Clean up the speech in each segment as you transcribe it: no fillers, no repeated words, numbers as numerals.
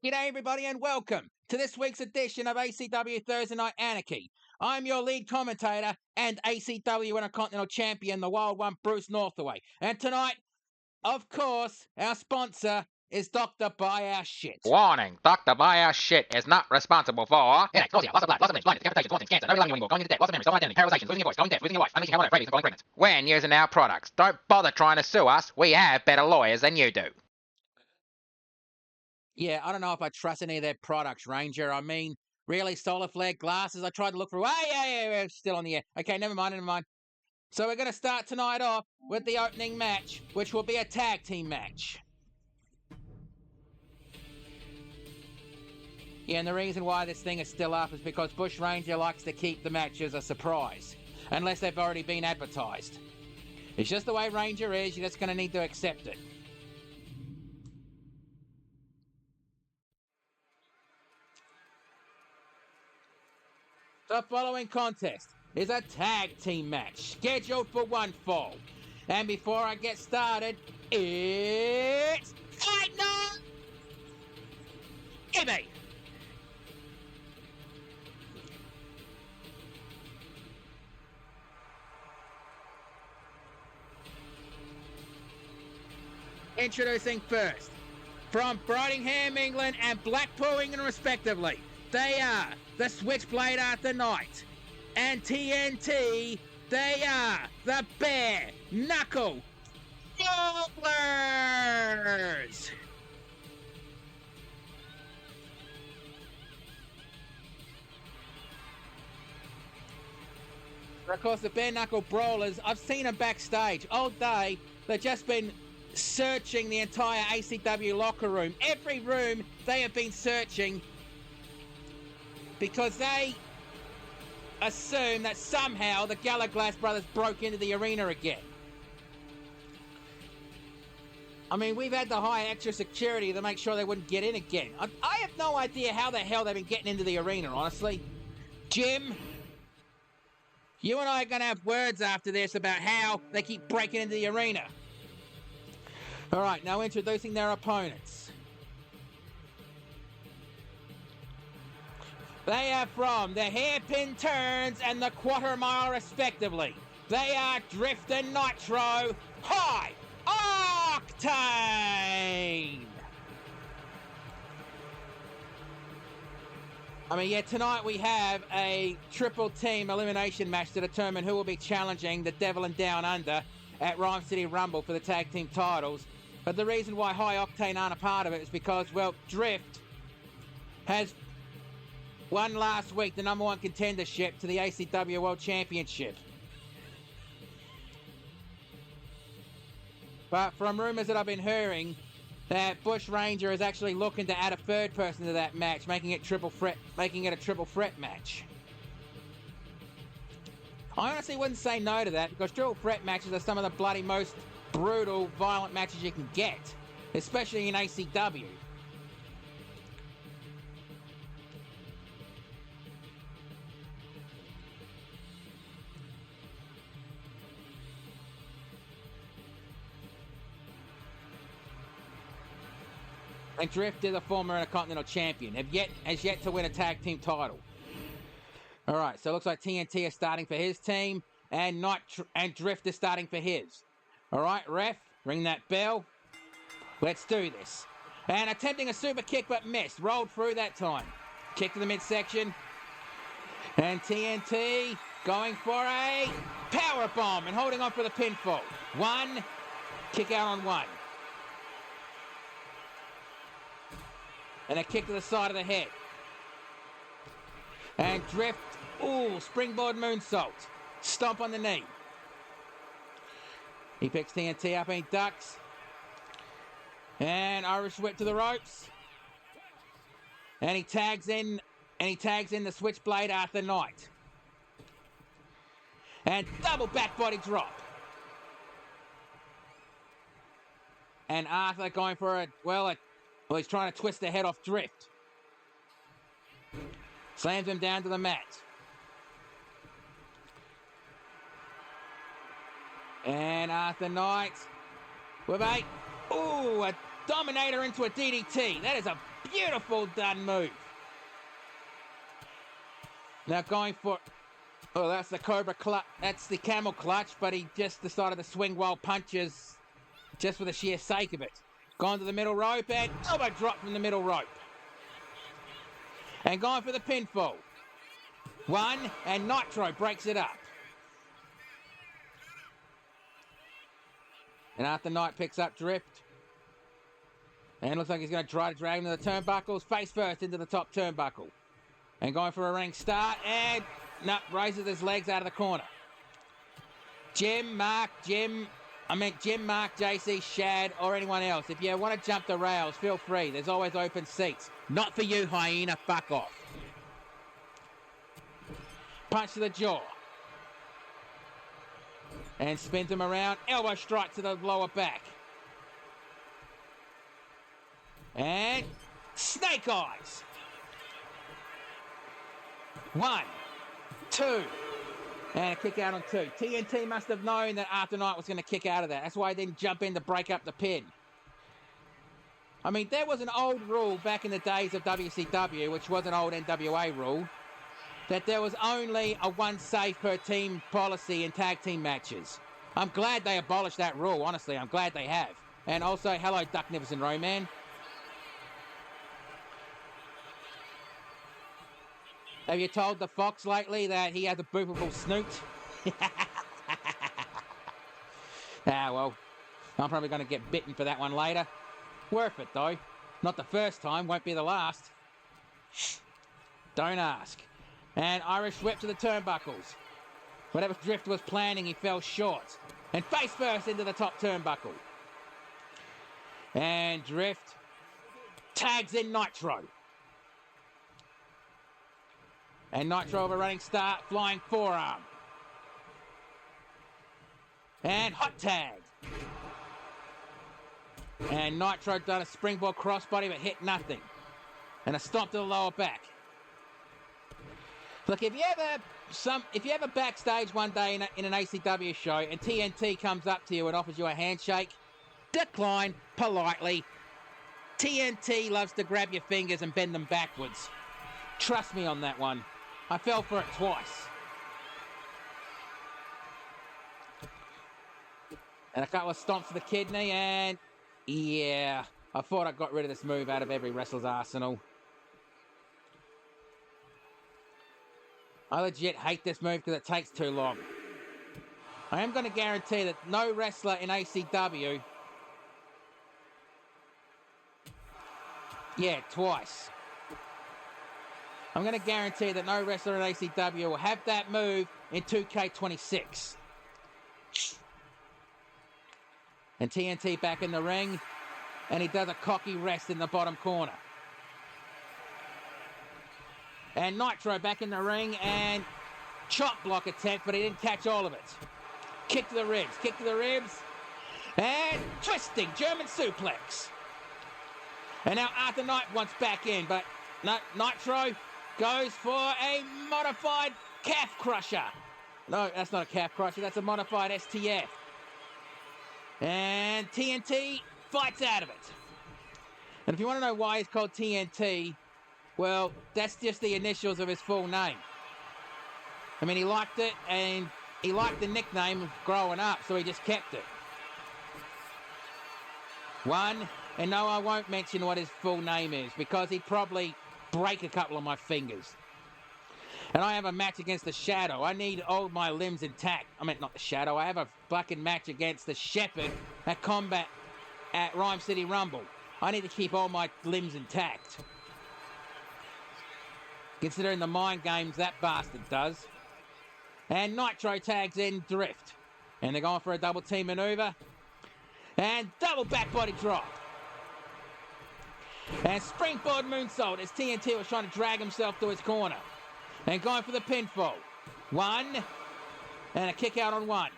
G'day everybody and welcome to this week's edition of ACW Thursday Night Anarchy. I'm your lead commentator and ACW Intercontinental Champion, the Wild One, Bruce Northaway. And tonight, of course, our sponsor is Dr. Buy Our Shit. Warning, Dr. Buy Our Shit is not responsible for headaches, nausea, loss of blood, loss of limbs, blindness, decapitations, hauntings, cancer, no loving anymore, going into debt, loss of memory, stolen identity, paralyzation, losing your voice, going deaf, losing your wife, unleashing hell on earth, rabies, and falling pregnant. when using our products. Don't bother trying to sue us. We have better lawyers than you do. Yeah, I don't know if I trust any of their products, Ranger. I mean, really, solar flare glasses, I tried to look through. Yeah, still on the air. Okay, never mind. So we're going to start tonight off with the opening match, which will be a tag team match. Yeah, and the reason why this thing is still up is because Bush Ranger likes to keep the matches a surprise, unless they've already been advertised. It's just the way Ranger is, you're just going to need to accept it. The following contest is a tag team match scheduled for one fall. And before I get started, it's Fight Night! Gimme! Introducing first, from Bridingham, England and Blackpool, England respectively, they are the Switchblade Arthur Knight, and TNT, they are the Bare Knuckle Brawlers. Of course, the Bare Knuckle Brawlers, I've seen them backstage all day. They've just been searching the entire ACW locker room. Every room they have been searching because they assume that somehow the Gallagher brothers broke into the arena again. I mean, we've had to hire extra security to make sure they wouldn't get in again. I have no idea how the hell they've been getting into the arena, honestly. Jim, you and I are going to have words after this about how they keep breaking into the arena. All right, now introducing their opponents. They are from the Hairpin Turns and the Quarter Mile respectively. They are Drift and Nitro High Octane! I mean, yeah, tonight we have a triple team elimination match to determine who will be challenging the Devil and Down Under at Rhyme City Rumble for the tag team titles. But the reason why High Octane aren't a part of it is because, well, Drift has won last week the number one contendership to the ACW World Championship. But from rumours that I've been hearing, that Bush Ranger is actually looking to add a third person to that match, making it a triple threat match. I honestly wouldn't say no to that, because triple threat matches are some of the bloody most brutal, violent matches you can get, especially in ACW. And Drift is a former Intercontinental Champion, has yet to win a tag team title. All right, so it looks like TNT is starting for his team, and Drift is starting for his. All right, ref, ring that bell. Let's do this. And attempting a super kick but missed. Rolled through that time. Kick to the midsection. And TNT going for a power bomb and holding on for the pinfall. One, kick out on one. And a kick to the side of the head. And Drift, springboard moonsault. Stomp on the knee. He picks TNT up and he ducks. And Irish whip to the ropes. And he tags in the Switchblade Arthur Knight. And double back body drop. And Arthur going for he's trying to twist the head off Drift. Slams him down to the mat. And Arthur Knight with a Dominator into a DDT. That is a Beautiful done move. Now going for... Oh, that's the Cobra clutch. That's the camel clutch, but he just decided to swing wild punches just for the sheer sake of it. Gone to the middle rope and elbow drop from the middle rope. And going for the pinfall. One, and Nitro breaks it up. And Arthur Knight picks up Drift. And looks like he's going to try to drag him to the turnbuckles. Face first into the top turnbuckle. And going for a running start. And raises his legs out of the corner. Jim, Mark, JC, Shad, or anyone else. If you want to jump the rails, feel free. There's always open seats. Not for you, hyena. Fuck off. Punch to the jaw. And spins him around. Elbow strike to the lower back. And snake eyes. 1, 2. And a kick out on 2. TNT must have known that Arthur Knight was going to kick out of that. That's why he didn't jump in to break up the pin. I mean, there was an old rule back in the days of WCW, which was an old NWA rule, that there was only a one save per team policy in tag team matches. I'm glad they abolished that rule, honestly. I'm glad they have. And also, hello, Duck Nicholson Roman. Have you told the Fox lately that he has a boopable snoot? Well, I'm probably going to get bitten for that one later. Worth it, though. Not the first time, won't be the last. Don't ask. And Irish whip to the turnbuckles. Whatever Drift was planning, he fell short. And face first into the top turnbuckle. And Drift tags in Nitro. And Nitro of a running start, flying forearm. And hot tag. And Nitro done a springboard crossbody but hit nothing. And a stomp to the lower back. Look, if you ever backstage one day in an ACW show and TNT comes up to you and offers you a handshake, decline politely. TNT loves to grab your fingers and bend them backwards. Trust me on that one. I fell for it twice. And a couple of stomps to the kidney, and yeah, I thought I got rid of this move out of every wrestler's arsenal. I legit hate this move because it takes too long. I am going to guarantee that no wrestler in ACW... Yeah, twice. I'm going to guarantee that no wrestler in ACW will have that move in 2K26. And TNT back in the ring. And he does a cocky rest in the bottom corner. And Nitro back in the ring and chop block attempt, but he didn't catch all of it. Kick to the ribs. And twisting German suplex. And now Arthur Knight wants back in, but Nitro goes for a modified calf crusher. No, that's not a calf crusher, that's a modified STF. And TNT fights out of it. And if you want to know why he's called TNT, well, that's just the initials of his full name. I mean, he liked it, and he liked the nickname growing up, so he just kept it. 1, and no, I won't mention what his full name is, because he'd probably break a couple of my fingers. And I have a match against the Shadow. I need all my limbs intact. I mean, not the Shadow. I have a fucking match against the Shepherd at Combat at Rhyme City Rumble. I need to keep all my limbs intact. Considering the mind games that bastard does. And Nitro tags in Drift. And they're going for a double team maneuver. And double back body drop. And springboard moonsault as TNT was trying to drag himself to his corner. And going for the pinfall. 1. And a kick out on 1.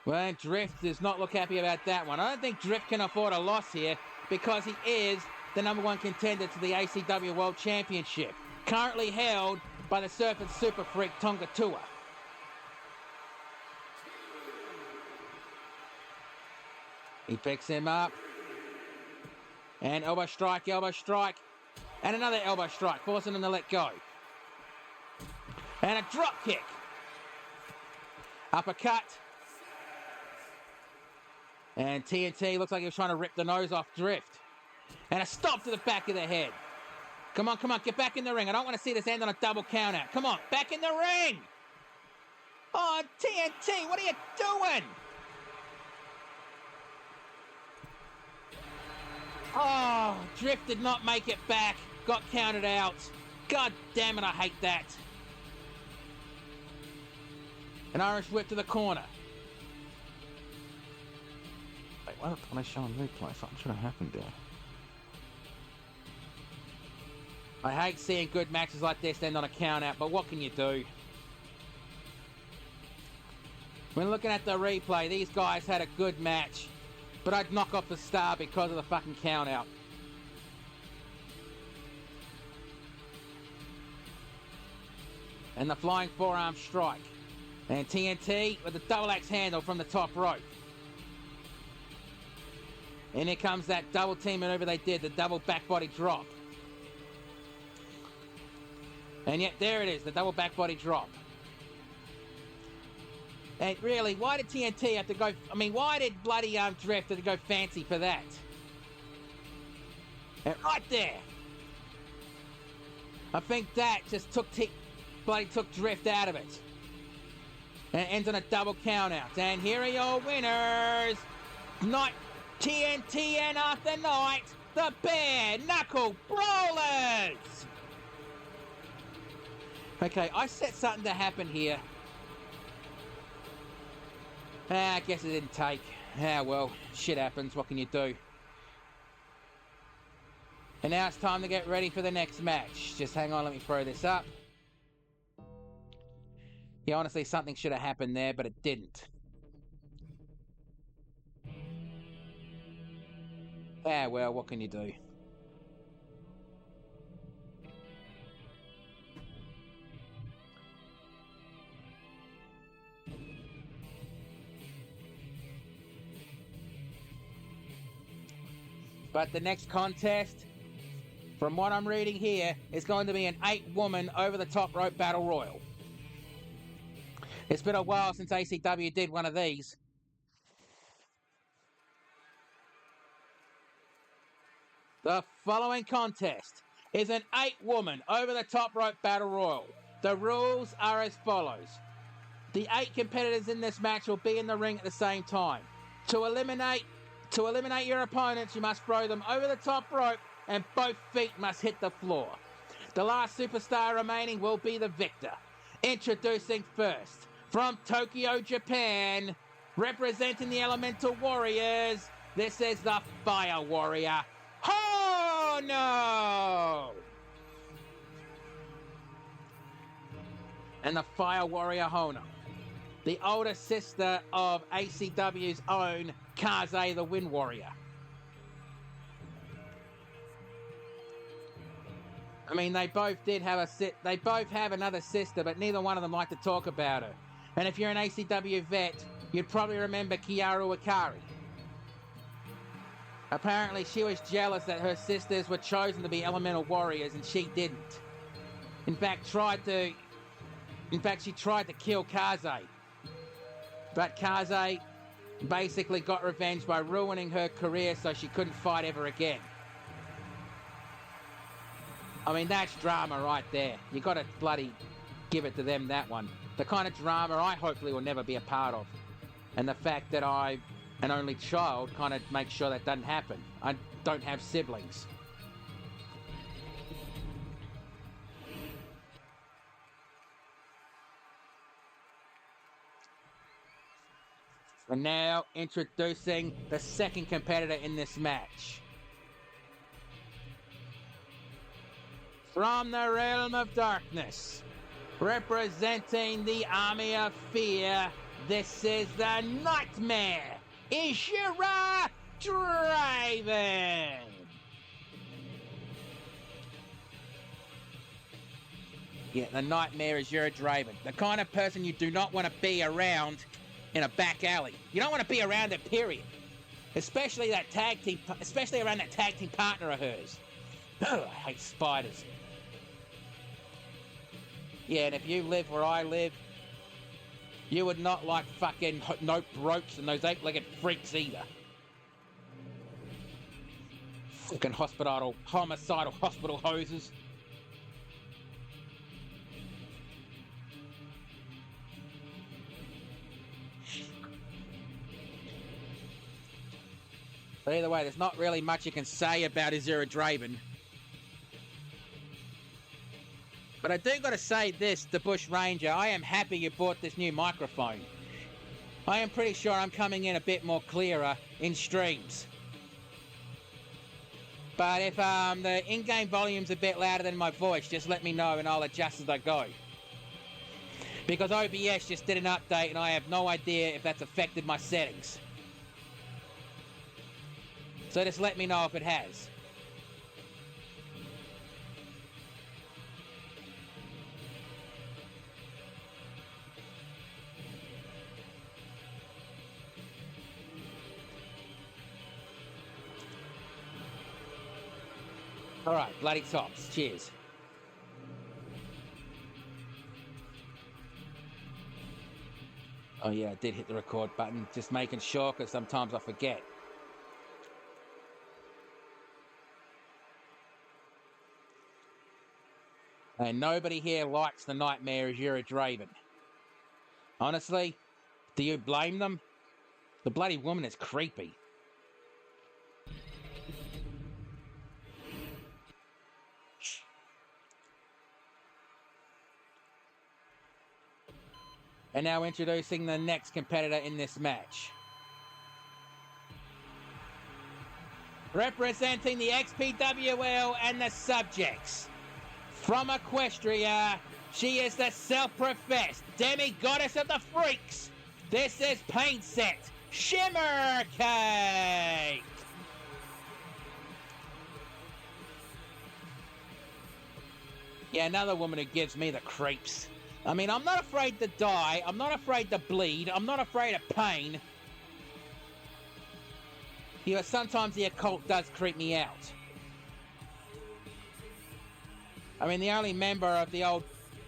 Well, Drift does not look happy about that one. I don't think Drift can afford a loss here because he is the #1 contender to the ACW World Championship. Currently held by the Surfing Super Freak Tonga Tua. He picks him up. And elbow strike, and another elbow strike, forcing him to let go. And a drop kick. Uppercut. And TNT looks like he was trying to rip the nose off Drift. And a stop to the back of the head. Come on, get back in the ring. I don't want to see this end on a double count out. Come on, back in the ring. Oh, TNT, what are you doing? Oh, Drift did not make it back. Got counted out. God damn it, I hate that. An Irish whip to the corner. Wait, why don't they show on replay? Something should have happened there. I hate seeing good matches like this end on a count out, but what can you do? When looking at the replay, these guys had a good match, but I'd knock off the star because of the fucking count out. And the flying forearm strike. And TNT with the double axe handle from the top rope. And here comes that double team maneuver they did, the double back body drop. And yet there it is, the double back body drop. And really, why did TNT have to go... I mean, why did bloody Drift have to go fancy for that? And right there. I think that just took Drift out of it. And it ends on a double count out. And here are your winners. Not TNT and Arthur Knight, the Bare Knuckle Brawlers. Okay, I set something to happen here. I guess it didn't take. Well, shit happens. What can you do? And now it's time to get ready for the next match. Just hang on, let me throw this up. Yeah, honestly, something should have happened there, but it didn't. Well, what can you do? But the next contest, from what I'm reading here, is going to be an 8-woman over-the-top rope battle royal. It's been a while since ACW did one of these. The following contest is an 8-woman over-the-top rope battle royal. The rules are as follows. The 8 competitors in this match will be in the ring at the same time. To eliminate your opponents, you must throw them over the top rope and both feet must hit the floor. The last superstar remaining will be the victor. Introducing first, from Tokyo, Japan, representing the Elemental Warriors, this is the Fire Warrior, Hono! And the Fire Warrior Hono, the older sister of ACW's own Kaze the Wind Warrior. I mean, they both have another sister, but neither one of them like to talk about her. And if you're an ACW vet, you'd probably remember Kiaru Ikari. Apparently, she was jealous that her sisters were chosen to be elemental warriors and she didn't. In fact, she tried to kill Kaze. But Kaze basically got revenge by ruining her career so she couldn't fight ever again. I mean, that's drama right there. You got to bloody give it to them, that one. The kind of drama I hopefully will never be a part of. And the fact that I'm an only child kind of makes sure that doesn't happen. I don't have siblings. And now introducing the second competitor in this match. From the realm of darkness, representing the army of fear, this is the Nightmare, Ishira Draven. Yeah, the Nightmare is Ishira Draven, the kind of person you do not want to be around in a back alley. You don't want to be around it, period. especially that tag team, especially around that tag team partner of hers. Ugh, I hate spiders. Yeah, and if you live where I live, you would not like fucking nope ropes and those eight-legged freaks either. Fucking homicidal hospital hoses. But either way, there's not really much you can say about Azura Draven. But I do got to say this, the Bush Ranger, I am happy you bought this new microphone. I am pretty sure I'm coming in a bit more clearer in streams. But if the in-game volume's a bit louder than my voice, just let me know and I'll adjust as I go. Because OBS just did an update and I have no idea if that's affected my settings. So just let me know if it has. Alright, bloody tops. Cheers. Oh yeah, I did hit the record button. Just making sure, because sometimes I forget. And nobody here likes the nightmare Azura Draven. Honestly, do you blame them? The bloody woman is creepy. And now introducing the next competitor in this match. Representing the XPWL and the subjects. From Equestria, she is the self-professed demi-goddess of the freaks. This is Paint Set Shimmer Cake. Yeah, another woman who gives me the creeps. I mean, I'm not afraid to die. I'm not afraid to bleed. I'm not afraid of pain. You know, sometimes the occult does creep me out. I mean, the only member of the old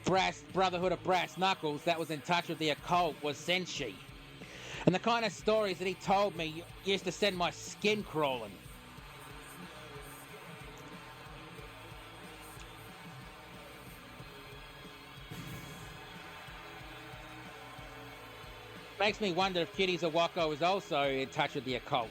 Brotherhood of Brass Knuckles that was in touch with the occult was Senshi. And the kind of stories that he told me used to send my skin crawling. Makes me wonder if Kitty Zawako is also in touch with the occult.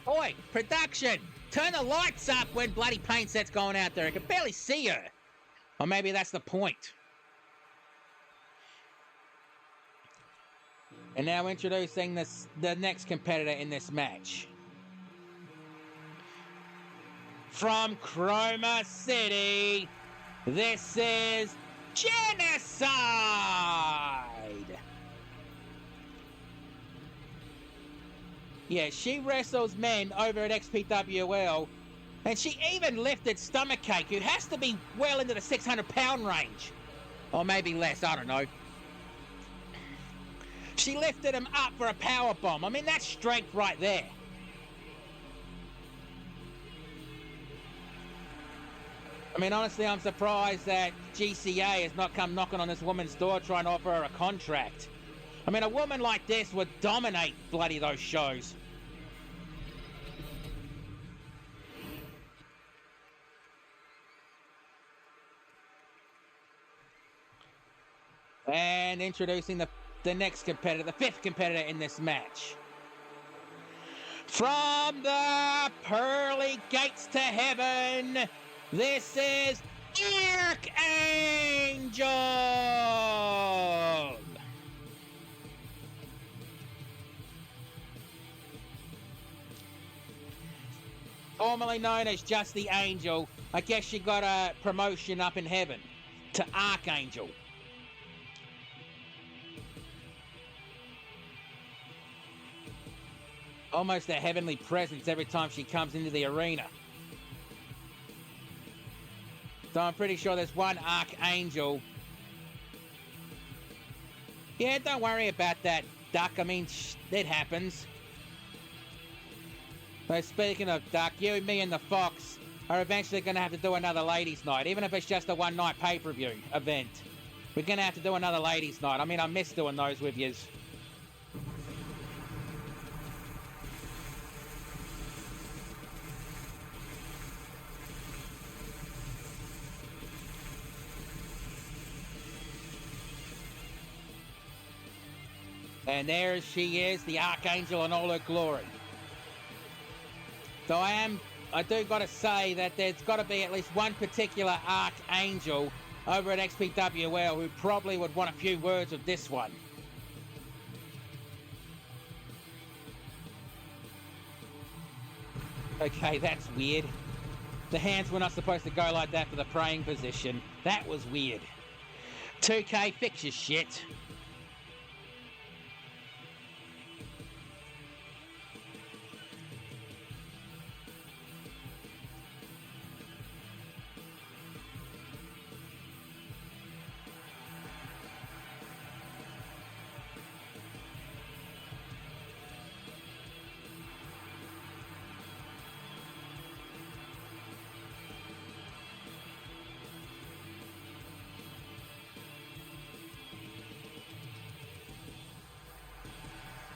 Oi, production! Turn the lights up when bloody Paint Set's going out there. I can barely see her. Or maybe that's the point. And now introducing the next competitor in this match. From Chroma City, this is Genocide! Yeah, she wrestles men over at XPWL, and she even lifted Stomachache, who has to be well into the 600-pound range. Or maybe less, I don't know. She lifted him up for a power bomb. I mean, that's strength right there. I mean, honestly, I'm surprised that GCA has not come knocking on this woman's door trying to offer her a contract. I mean, a woman like this would dominate bloody those shows. And introducing the next competitor, the fifth competitor in this match. From the pearly gates to heaven, this is Archangel! Formerly known as just the Angel, I guess she got a promotion up in heaven to Archangel. Almost a heavenly presence every time she comes into the arena. So I'm pretty sure there's one Archangel. Yeah, don't worry about that, Duck. I mean, it happens. So speaking of Duck, you, me and the Fox are eventually going to have to do another ladies' night, even if it's just a one-night pay-per-view event. We're going to have to do another ladies' night. I mean, I miss doing those with yous. And there she is, the Archangel in all her glory. So I do got to say that there's got to be at least one particular Archangel over at XPWL who probably would want a few words with this one. Okay, that's weird. The hands were not supposed to go like that for the praying position. That was weird. 2K, fix your shit.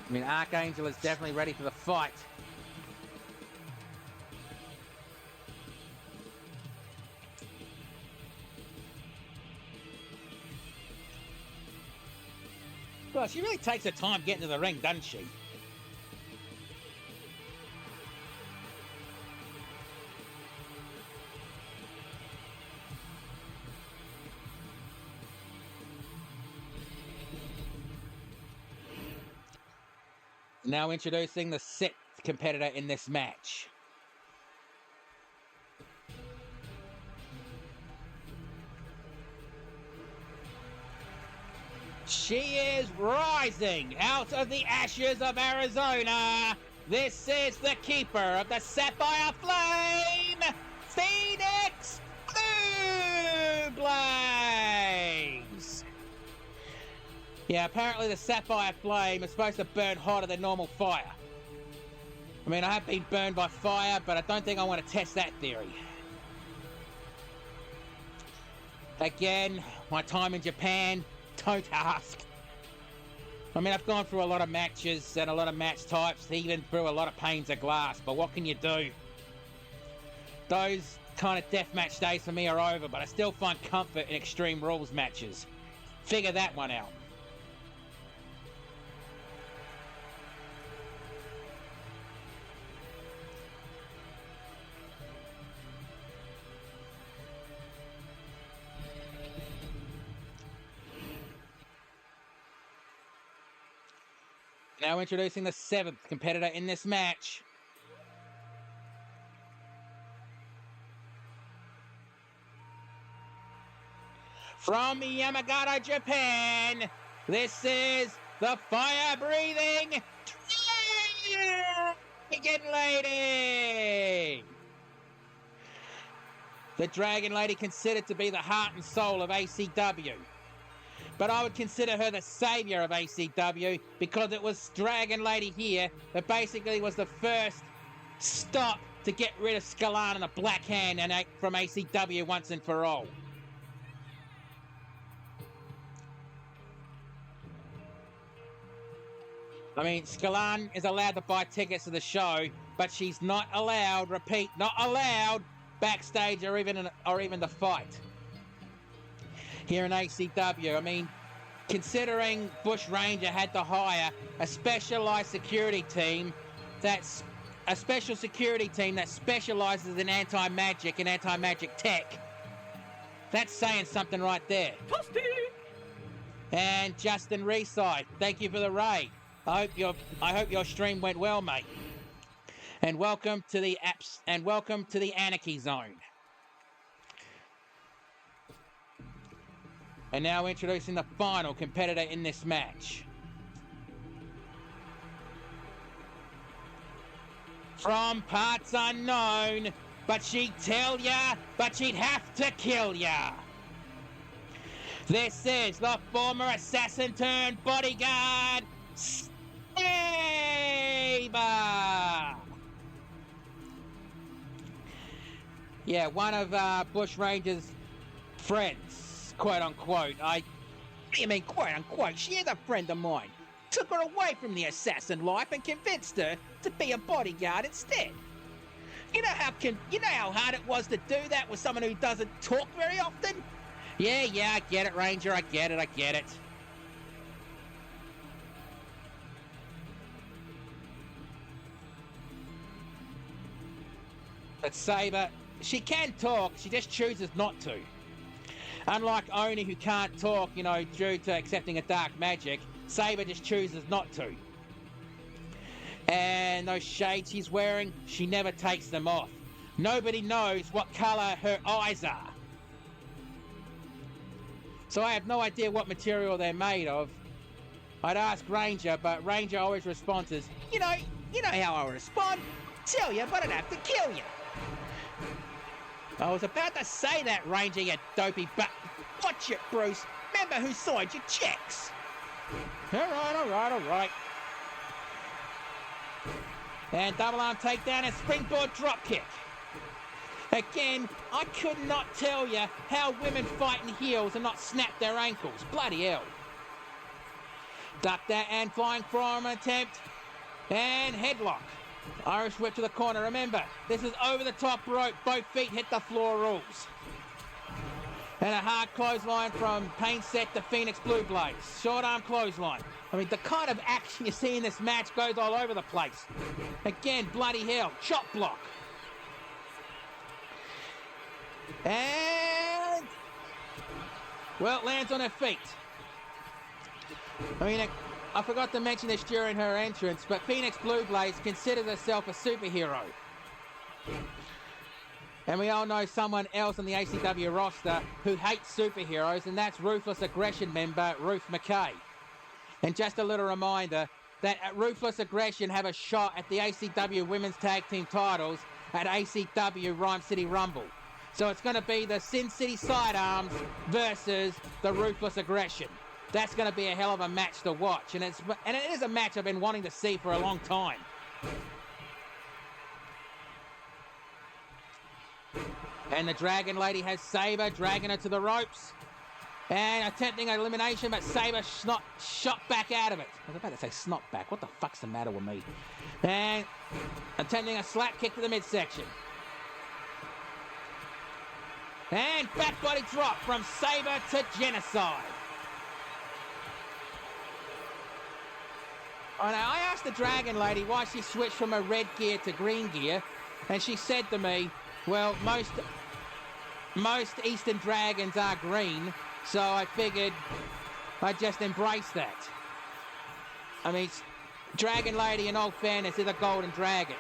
I mean, Archangel is definitely ready for the fight. Well, she really takes her time getting to the ring, doesn't she? Now introducing the sixth competitor in this match. She is rising out of the ashes of Arizona. This is the keeper of the Sapphire Flame, Phoenix Blue Blaze. Yeah, apparently the Sapphire Flame is supposed to burn hotter than normal fire. I mean, I have been burned by fire, but I don't think I want to test that theory. Again, my time in Japan, don't ask. I mean, I've gone through a lot of matches and a lot of match types, even through a lot of panes of glass, but what can you do? Those kind of deathmatch days for me are over, but I still find comfort in Extreme Rules matches. Figure that one out. Now introducing the seventh competitor in this match. From Yamagata, Japan, this is the fire-breathing Dragon Lady. The Dragon Lady, considered to be the heart and soul of ACW. But I would consider her the savior of ACW because it was Dragon Lady here that basically was the first stop to get rid of Scalan and the Black Hand from ACW once and for all. I mean, Scalan is allowed to buy tickets to the show, but she's not allowed, repeat, not allowed, backstage or even the fight. Here in ACW, I mean, considering Bush Ranger had to hire a specialized security team that specializes in anti-magic and anti-magic tech, that's saying something right there. Toasty! And Justin Reside, thank you for the raid. I hope your stream went well, mate. And welcome to the Anarchy Zone. And now introducing the final competitor in this match. From parts unknown, but she'd tell ya, but she'd have to kill ya. This is the former assassin turned bodyguard, Saber! Yeah, one of Bush Ranger's friends, quote unquote. What do you mean, quote unquote? She is a friend of mine. Took her away from the assassin life and convinced her to be a bodyguard instead. You know how hard it was to do that with someone who doesn't talk very often? Yeah, I get it, Ranger. I get it. But Saber, she can talk, she just chooses not to. Unlike Oni, who can't talk, due to accepting a dark magic, Saber just chooses not to. And those shades she's wearing, she never takes them off. Nobody knows what colour her eyes are. So I have no idea what material they're made of. I'd ask Ranger, but Ranger always responds as, you know how I respond. Tell you, but I'd have to kill you. I was about to say that, Ranger, you dopey but watch it, Bruce. Remember who signed your checks. All right. And double arm takedown and springboard drop kick. Again, I could not tell you how women fight in heels and not snap their ankles. Bloody hell. Duck that and flying forearm attempt. And headlock. Irish whip to the corner. Remember, this is over the top rope. Both feet hit the floor rules. And a hard clothesline from Pain Set to Phoenix Blue Blaze. Short arm clothesline. I mean, the kind of action you see in this match goes all over the place. Again, bloody hell. Chop block. And, well, lands on her feet. I mean, I forgot to mention this during her entrance, but Phoenix Blue Blaze considers herself a superhero. And we all know someone else on the ACW roster who hates superheroes, and that's Ruthless Aggression member Ruth McKay. And just a little reminder that Ruthless Aggression have a shot at the ACW Women's Tag Team titles at ACW Rhyme City Rumble. So it's going to be the Sin City Sidearms versus the Ruthless Aggression. That's going to be a hell of a match to watch. And it is a match I've been wanting to see for a long time. And the Dragon Lady has Saber dragging her to the ropes. And attempting an elimination, but Saber shot back out of it. I was about to say snot back. What the fuck's the matter with me? And attempting a slap kick to the midsection. And back body drop from Saber to Genocide. I asked the Dragon Lady why she switched from her red gear to green gear, and she said to me, well, most Eastern Dragons are green, so I figured I'd just embrace that. I mean, Dragon Lady, in all fairness, is a golden dragon.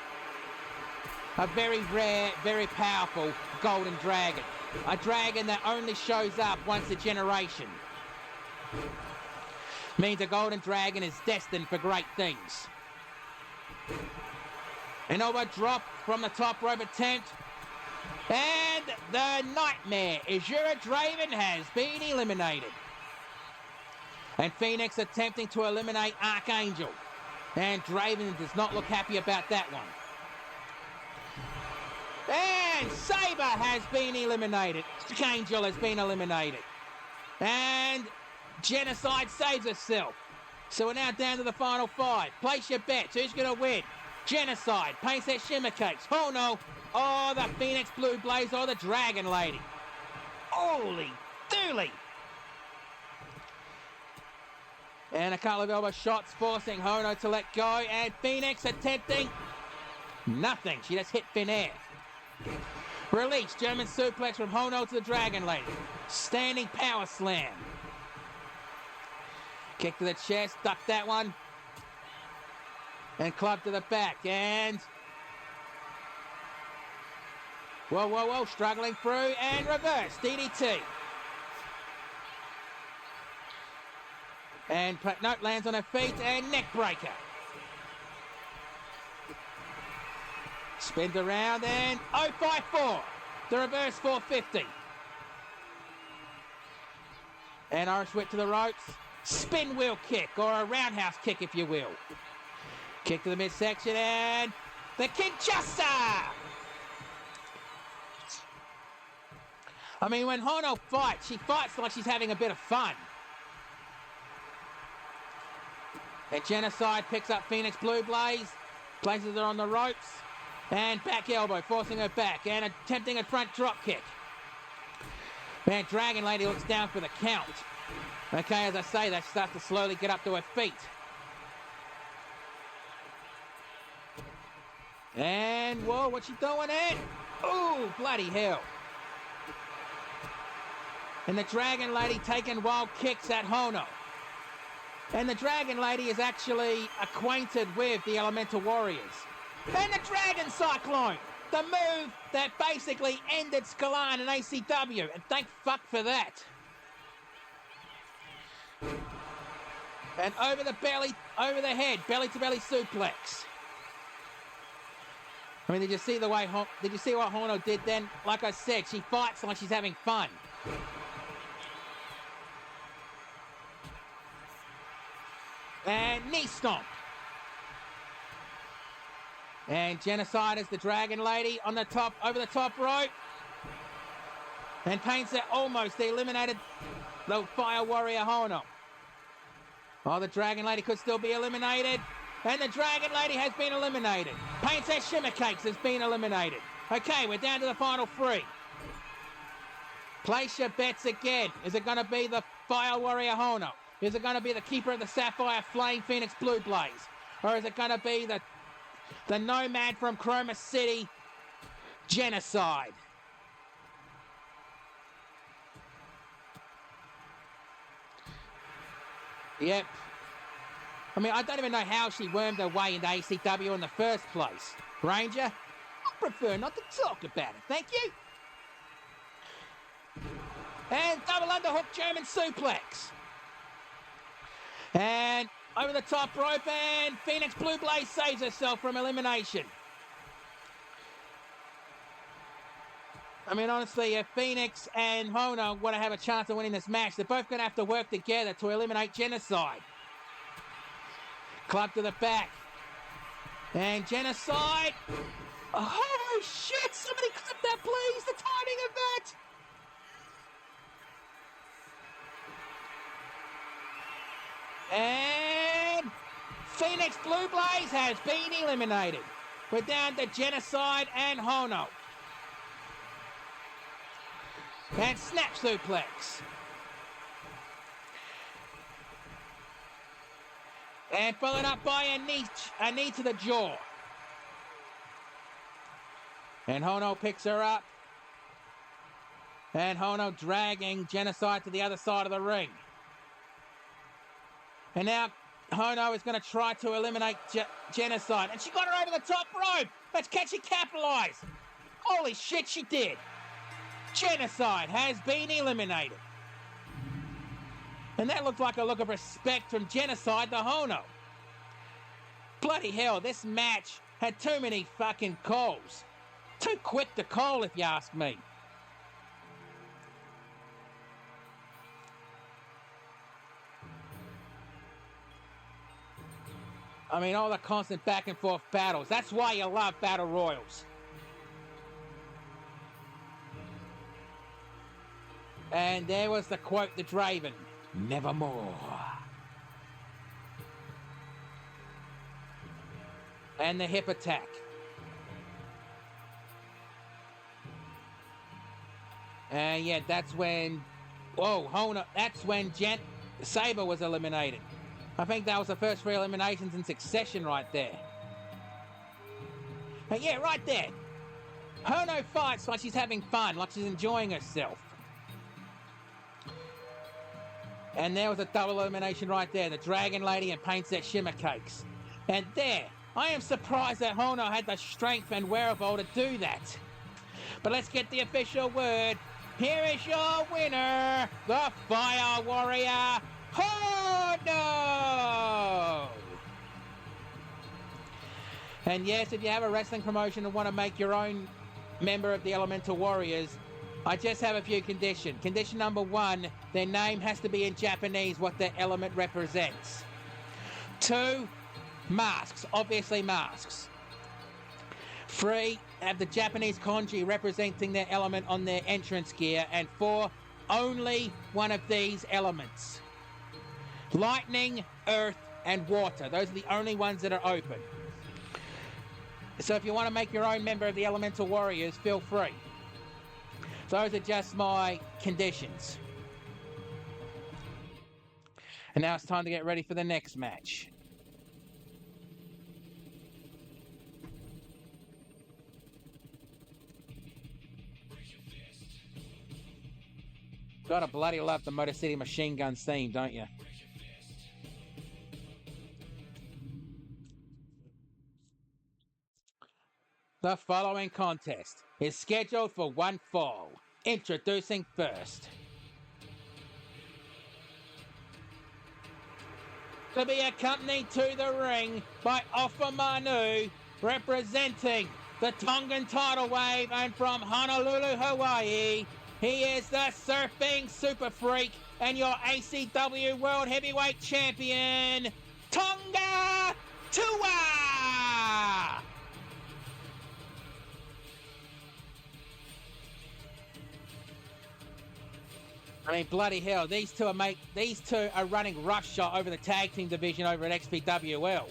A very rare, very powerful golden dragon. A dragon that only shows up once a generation. Means a golden dragon is destined for great things. An over drop from the top rope attempt. And the Nightmare, Azura Draven, has been eliminated. And Phoenix attempting to eliminate Archangel. And Draven does not look happy about that one. And Saber has been eliminated. Archangel has been eliminated. And Genocide saves herself. So we're now down to the final five. Place your bets. Who's going to win? Genocide, Paint Set Shimmer Cakes. Oh no. Oh, the Phoenix Blue Blaze or the Dragon Lady. Holy dooly. And a couple of elbow shots forcing Hono to let go. And Phoenix attempting nothing. She just hit thin air. Release, German suplex from Hono to the Dragon Lady. Standing power slam. Kick to the chest, duck that one. And club to the back, and... Whoa, struggling through, and reverse, DDT. And, no, lands on her feet, and neck breaker. Spins around and 054. The reverse 450. And Irish whip to the ropes. Spin wheel kick, or a roundhouse kick if you will. Kick to the midsection and the Kinshasa! I mean, when Hono fights, she fights like she's having a bit of fun. And Genocide picks up Phoenix Blue Blaze, places her on the ropes, and back elbow, forcing her back, and attempting a front drop kick. And Dragon Lady looks down for the count. Okay, as I say, they start to slowly get up to her feet. And, whoa, what's she doing it? Ooh, bloody hell. And the Dragon Lady taking wild kicks at Hono. And the Dragon Lady is actually acquainted with the Elemental Warriors. And the Dragon Cyclone, the move that basically ended Skalan and ACW. And thank fuck for that. And over the belly, over the head, belly to belly suplex. I mean, did you see the way? Did you see what Hono did then? Like I said, she fights like she's having fun. And knee stomp. And Genocide is the Dragon Lady on the top, over the top rope. And paints it almost eliminated the Fire Warrior Hono. Oh, the Dragon Lady could still be eliminated. And the Dragon Lady has been eliminated. Paints that Shimmer Cakes has been eliminated. Okay, we're down to the final three. Place your bets again. Is it going to be the Fire Warrior Hono? Is it going to be the Keeper of the Sapphire Flame Phoenix Blue Blaze? Or is it going to be the Nomad from Chroma City, Genocide? Yep. I mean, I don't even know how she wormed her way into ACW in the first place. Ranger, I prefer not to talk about it, thank you. And double underhook German suplex. And over the top rope, and Phoenix Blue Blaze saves herself from elimination. I mean, honestly, if Phoenix and Hono want to have a chance of winning this match, they're both going to have to work together to eliminate Genocide. Club to the back. And Genocide. Oh, shit! Somebody clip that, please! The timing of that! And Phoenix Blue Blaze has been eliminated. We're down to Genocide and Hono. And snap suplex. And followed up by a knee to the jaw. And Hono picks her up. And Hono dragging Genocide to the other side of the ring. And now Hono is going to try to eliminate Genocide. And she got her over the top rope. Can she capitalize? Holy shit, she did. Genocide has been eliminated. And that looked like a look of respect from Genocide to Hono. Bloody hell, this match had too many fucking calls. Too quick to call, if you ask me. I mean, all the constant back and forth battles. That's why you love battle royals. And there was the quote to Draven. Nevermore. And the hip attack. And yeah, that's when... Whoa, Hono. That's when Saber was eliminated. I think that was the first 3 eliminations in succession right there. And yeah, right there. Hono fights like she's having fun, like she's enjoying herself. And there was a double elimination right there. The Dragon Lady and paints that Shimmer Cakes. And there, I am surprised that Hono had the strength and wherewithal to do that. But let's get the official word. Here is your winner, the Fire Warrior, Hono! And yes, if you have a wrestling promotion and want to make your own member of the Elemental Warriors, I just have a few conditions. Condition number 1, their name has to be in Japanese, what their element represents. 2, masks, obviously masks. 3, have the Japanese kanji representing their element on their entrance gear. And 4, only one of these elements. Lightning, earth, and water. Those are the only ones that are open. So if you want to make your own member of the Elemental Warriors, feel free. Those are just my conditions. And now it's time to get ready for the next match. Gotta bloody love the Motor City Machine Guns theme, don't you? The following contest is scheduled for one fall. Introducing first. To be accompanied to the ring by Alpha Manu, representing the Tongan tidal wave and from Honolulu, Hawaii, he is the surfing super freak and your ACW World Heavyweight Champion, Tonga Tua! I mean, bloody hell, these two are running roughshod over the tag team division over at XPWL.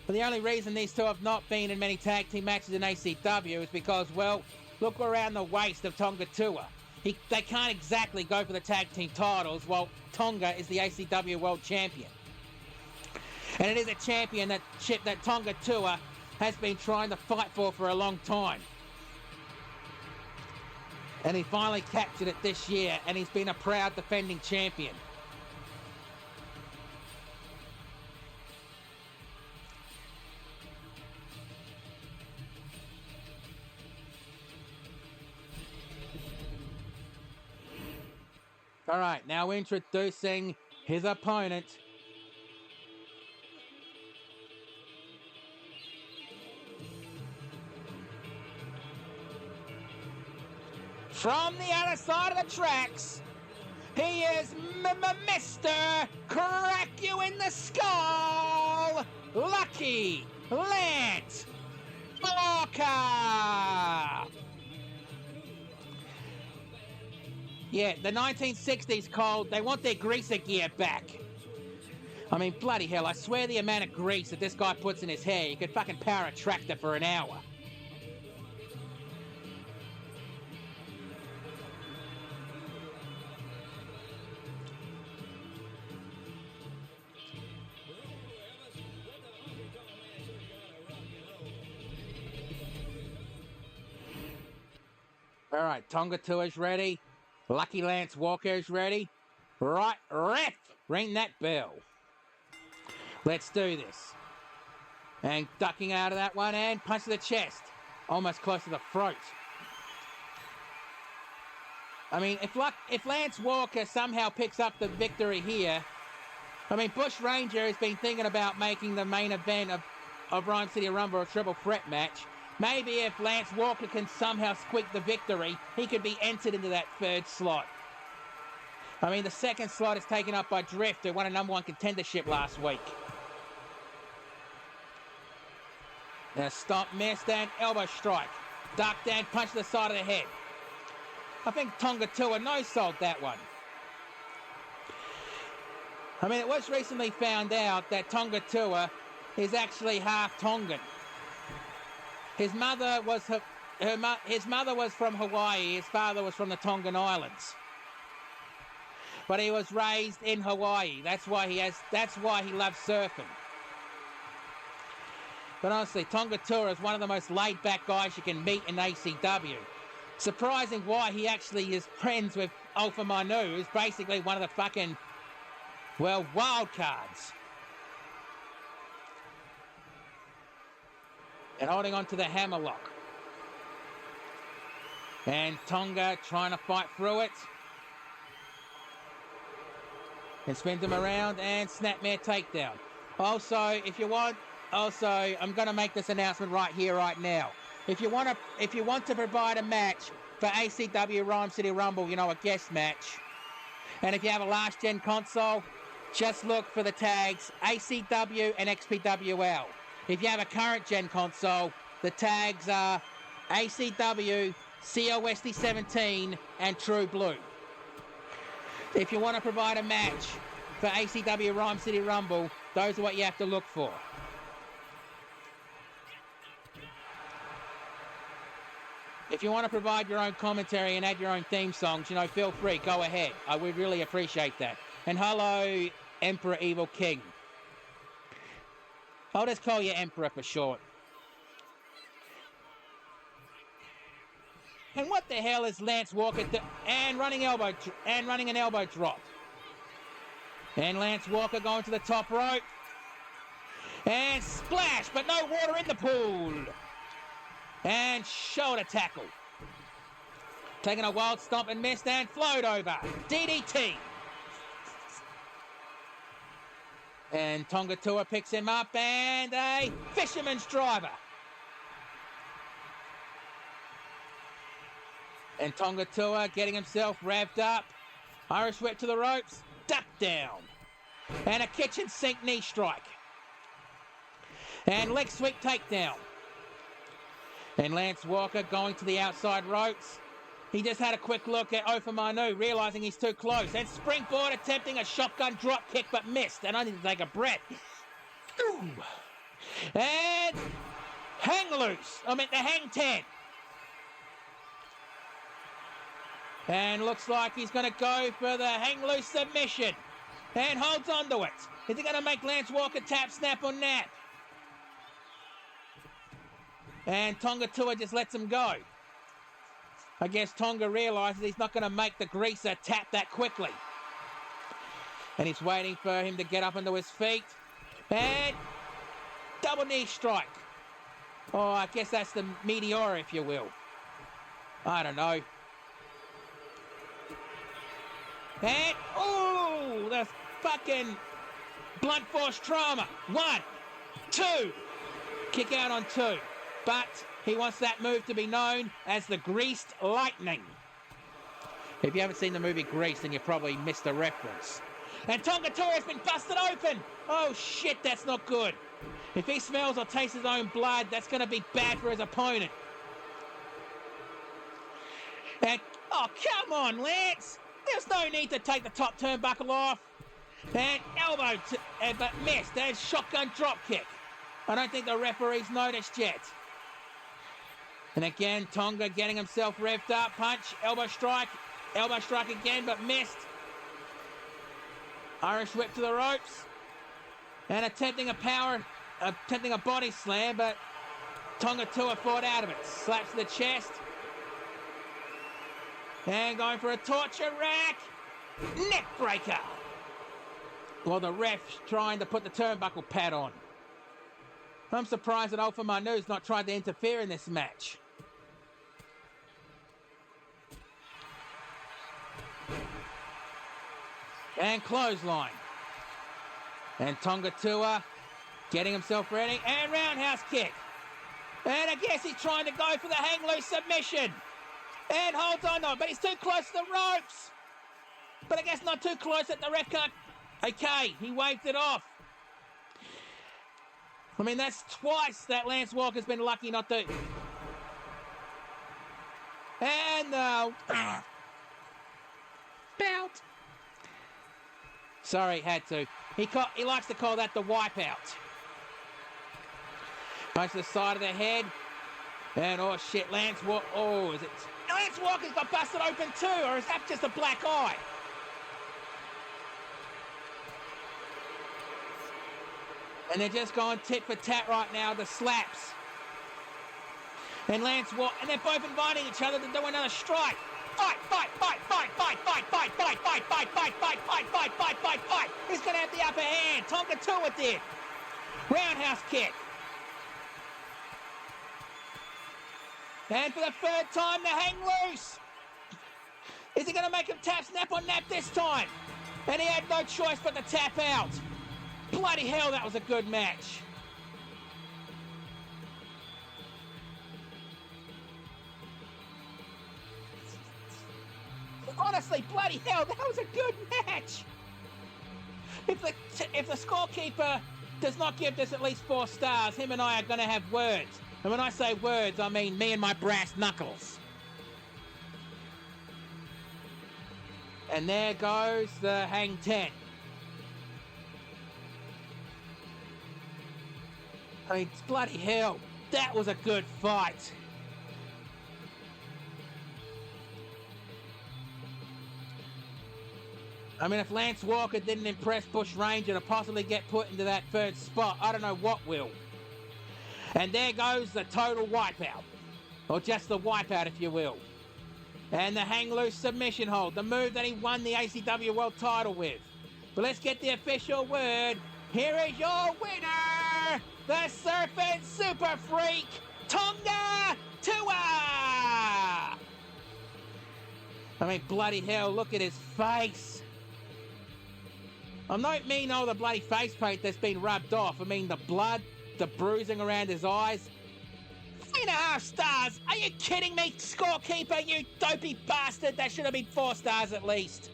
But the only reason these two have not been in many tag team matches in ACW is because, well, look around the waist of Tonga Tua. They can't exactly go for the tag team titles while Tonga is the ACW World Champion. And it is a championship that Tonga Tua has been trying to fight for a long time. And he finally captured it this year, and he's been a proud defending champion. All right, now introducing his opponent. From the other side of the tracks, he is Mr. Crack You in the Skull, Lucky Lance Walker! Yeah, the 1960s Cole, they want their greaser gear back. I mean, bloody hell, I swear the amount of grease that this guy puts in his hair, he could fucking power a tractor for an hour. All right, Tonga Tua's ready. Lucky Lance Walker's ready. Right, ref, ring that bell. Let's do this. And ducking out of that one and punch to the chest. Almost close to the throat. I mean, if Lance Walker somehow picks up the victory here, I mean, Bush Ranger has been thinking about making the main event of Rhyme City Rumble a triple threat match. Maybe if Lance Walker can somehow squeak the victory, he could be entered into that third slot. I mean, the second slot is taken up by Drift, who won a #1 contendership last week. Now stomp, missed, and elbow strike. Ducked and punch to the side of the head. I think Tonga Tua no-sold that one. I mean, it was recently found out that Tonga Tua is actually half Tongan. His mother was his mother was from Hawaii. His father was from the Tongan Islands. But he was raised in Hawaii. That's why he loves surfing. But honestly, Tonga Tua is one of the most laid-back guys you can meet in ACW. Surprising why he actually is friends with Alpha Manu, who's basically one of the fucking, well, wild cards. And holding on to the hammerlock. And Tonga trying to fight through it. And spins him around and snapmare takedown. Also, if you want Also, I'm going to make this announcement right here, right now. If you want to provide a match for ACW Rhyme City Rumble, a guest match, and if you have a last gen console, just look for the tags ACW and XPWL. If you have a current gen console, the tags are ACW, COSD 17, and True Blue. If you want to provide a match for ACW Rhyme City Rumble, those are what you have to look for. If you want to provide your own commentary and add your own theme songs, feel free, go ahead. I would really appreciate that. And hello, Emperor Evil King. I'll just call you Emperor for short. And what the hell is Lance Walker running an elbow drop. And Lance Walker going to the top rope. And splash, but no water in the pool. And shoulder tackle. Taking a wild stomp and missed and float over. DDT. And Tonga Tua picks him up and a fisherman's driver. And Tonga Tua getting himself revved up. Irish whip to the ropes. Duck down. And a kitchen sink knee strike. And leg sweep takedown. And Lance Walker going to the outside ropes. He just had a quick look at Ofa Manu, realizing he's too close. And springboard attempting a shotgun drop kick, but missed. And I need to take a breath. Ooh. And hang loose. The hang 10. And looks like he's going to go for the hang loose submission. And holds on to it. Is he going to make Lance Walker tap, snap, or nap? And Tonga Tua just lets him go. I guess Tonga realizes he's not going to make the greaser tap that quickly. And he's waiting for him to get up onto his feet. And double knee strike. Oh, I guess that's the Meteor, if you will. I don't know. And, oh, the fucking blunt force trauma. 1, 2. Kick out on 2. But he wants that move to be known as the Greased Lightning. If you haven't seen the movie Grease, then you probably missed the reference. And Tonga Tua has been busted open. Oh, shit, that's not good. If he smells or tastes his own blood, that's going to be bad for his opponent. And, oh, come on, Lance. There's no need to take the top turnbuckle off. And elbow, but missed. And shotgun drop kick. I don't think the referee's noticed yet. And again, Tonga getting himself revved up. Punch, elbow strike again, but missed. Irish whip to the ropes. And attempting a body slam, but Tonga Tua fought out of it. Slaps to the chest. And going for a torture rack. Neck breaker. Well, the ref's trying to put the turnbuckle pad on. I'm surprised that Ofa Manu's not tried to interfere in this match. And clothesline. And Tonga Tua getting himself ready. And roundhouse kick. And I guess he's trying to go for the hang loose submission. And holds on to it, but he's too close to the ropes. But I guess not too close that the ref can't. Okay, he waved it off. That's twice that Lance Walker's been lucky not to. And bout. Sorry, had to. He likes to call that the wipeout. Punch to the side of the head. And oh shit, Lance Walker. Oh, is it? Lance Walker's got busted open too, or is that just a black eye? And they're just going tit for tat right now, the slaps. And Lance Walker, and they're both inviting each other to do another strike. Fight. He's going to have the upper hand. Tonga Tua did. Roundhouse kick. And for the third time, the hang loose. Is he going to make him tap, snap, or nap this time? And he had no choice but to tap out. Bloody hell, that was a good match. honestly, bloody hell, that was a good match. If the scorekeeper does not give this at least 4 stars, him and I are going to have words. And when I say words, I mean me and my brass knuckles. And there goes the Hang 10. I mean, bloody hell, that was a good fight. I mean, if Lance Walker didn't impress Bush Ranger to possibly get put into that 3rd spot, I don't know what will. And there goes the total wipeout. Or just the wipeout, if you will. And the hang loose submission hold, the move that he won the ACW World title with. But let's get the official word. Here is your winner, the Serpent Super Freak, Tonga Tua! I mean, bloody hell, look at his face. I don't mean all the bloody face paint that's been rubbed off. I mean the blood, the bruising around his eyes. 3.5 stars? Are you kidding me, scorekeeper, you dopey bastard? That should have been 4 stars at least.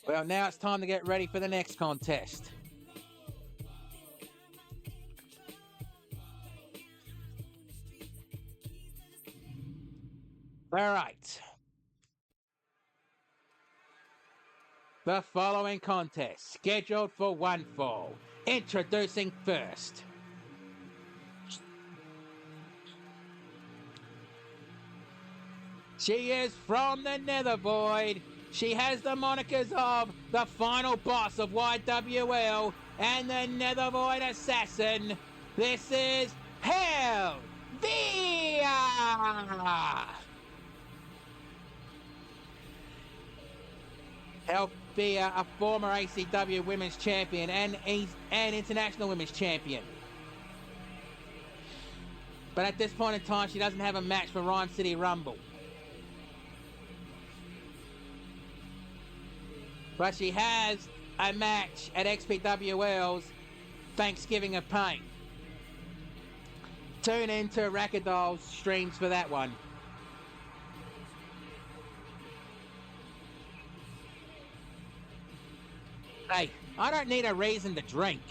Well, now it's time to get ready for the next contest. All right. The following contest, scheduled for one fall. Introducing first. She is from the Nether Void. She has the monikers of the final boss of YWL and the Nether Void Assassin. This is Helveia! Helveia, a former ACW Women's Champion and International Women's Champion. But at this point in time, she doesn't have a match for Rhyme City Rumble. But she has a match at XPWL's Thanksgiving of Pain. Tune into Rackadoll's streams for that one. Hey, I don't need a reason to drink.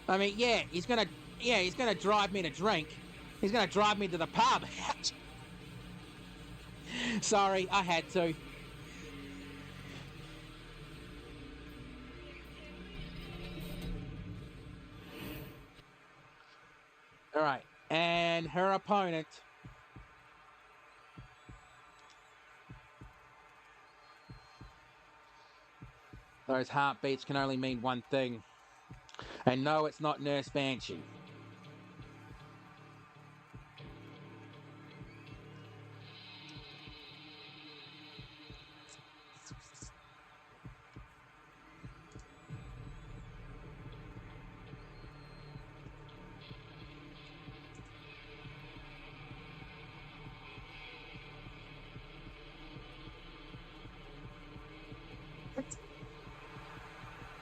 I mean, yeah, he's gonna drive me to drink. He's gonna drive me to the pub. Sorry, I had to. All right, and her opponent. Those heartbeats can only mean one thing. And no, it's not Nurse Banshee.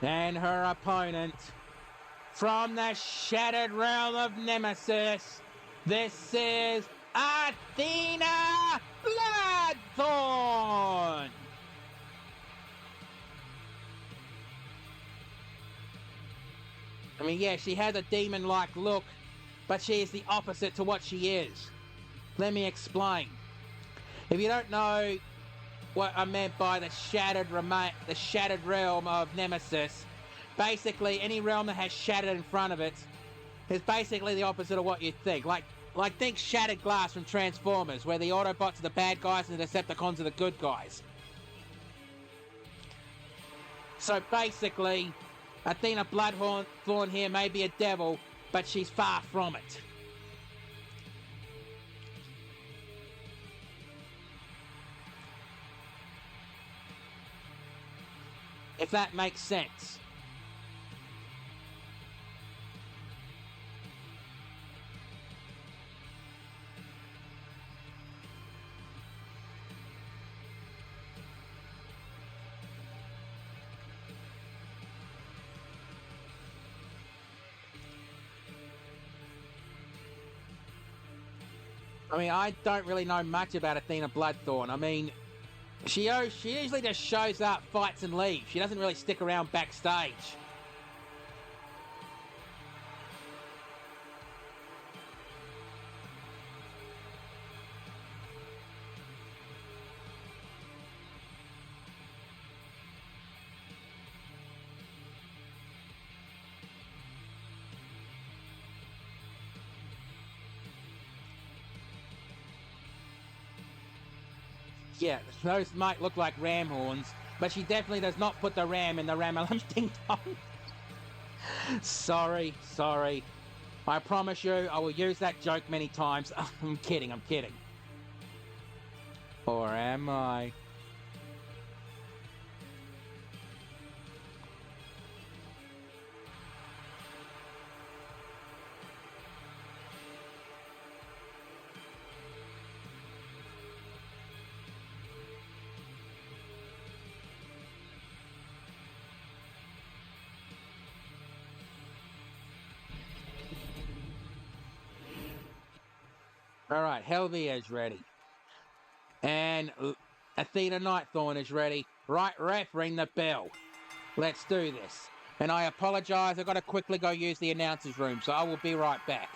And her opponent, from the shattered realm of Nemesis, this is Athena Bloodthorn! I mean, yeah, she has a demon-like look, but she is the opposite to what she is. Let me explain. If you don't know what I meant by the shattered realm of Nemesis, basically any realm that has shattered in front of it is basically the opposite of what you think. Like think Shattered Glass from Transformers, where the Autobots are the bad guys and the Decepticons are the good guys. So basically, Athena Bloodthorn here may be a devil, but she's far from it. If that makes sense. I mean, I don't really know much about Athena Bloodthorn. I mean, she usually just shows up, fights, and leaves. She doesn't really stick around backstage. Yeah, those might look like ram horns, but she definitely does not put the ram in the Ram-a-Lam Ding Dong. Sorry. I promise you, I will use that joke many times. I'm kidding. Or am I? All right, Helvia is ready. And Athena Nightthorn is ready. Right, ref, ring the bell. Let's do this. And I apologize, I've got to quickly go use the announcer's room, so I will be right back.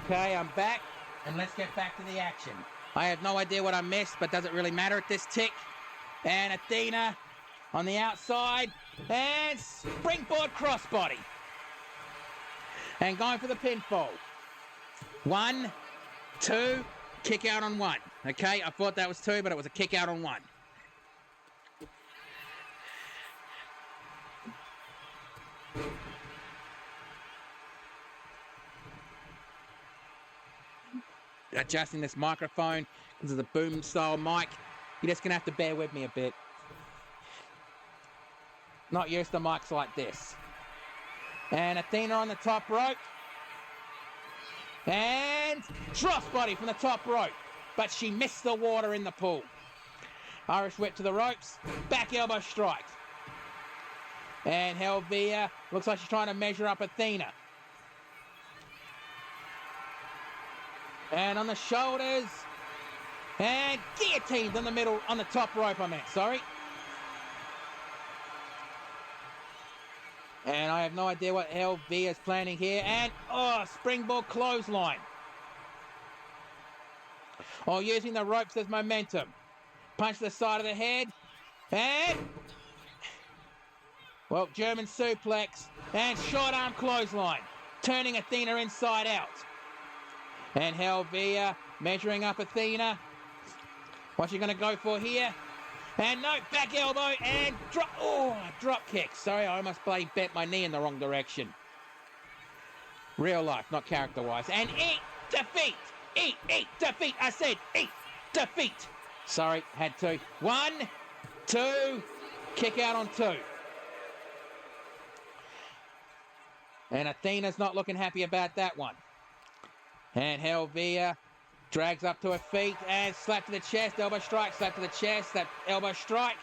Okay, I'm back, and let's get back to the action. I have no idea what I missed, but does it really matter at this tick? And Athena on the outside, and springboard crossbody. And going for the pinfall. 1, 2, kick out on 1. Okay, I thought that was 2, but it was a kick out on 1. Adjusting this microphone because of the boom style mic. You're just gonna have to bear with me a bit. Not used to mics like this. And Athena on the top rope. And crossbody from the top rope. But she missed the water in the pool. Irish whip to the ropes. Back elbow strike. And Helvia looks like she's trying to measure up Athena. And on the shoulders. And guillotines on the middle, on the top rope, sorry. And I have no idea what Helvia is planning here. And, springboard clothesline. Oh, using the ropes as momentum. Punch to the side of the head. And, well, German suplex. And short arm clothesline. Turning Athena inside out. And Helvia measuring up Athena. What's she going to go for here? And no, back elbow and drop. Oh, drop kick. Sorry, I almost bloody bent my knee in the wrong direction. Real life, not character-wise. And eat defeat. Eat defeat. I said eat defeat. Sorry, had to. 1, 2, kick out on 2. And Athena's not looking happy about that one. And Helvia drags up to her feet and slap to the chest, elbow strike, slap to the chest, that elbow strike.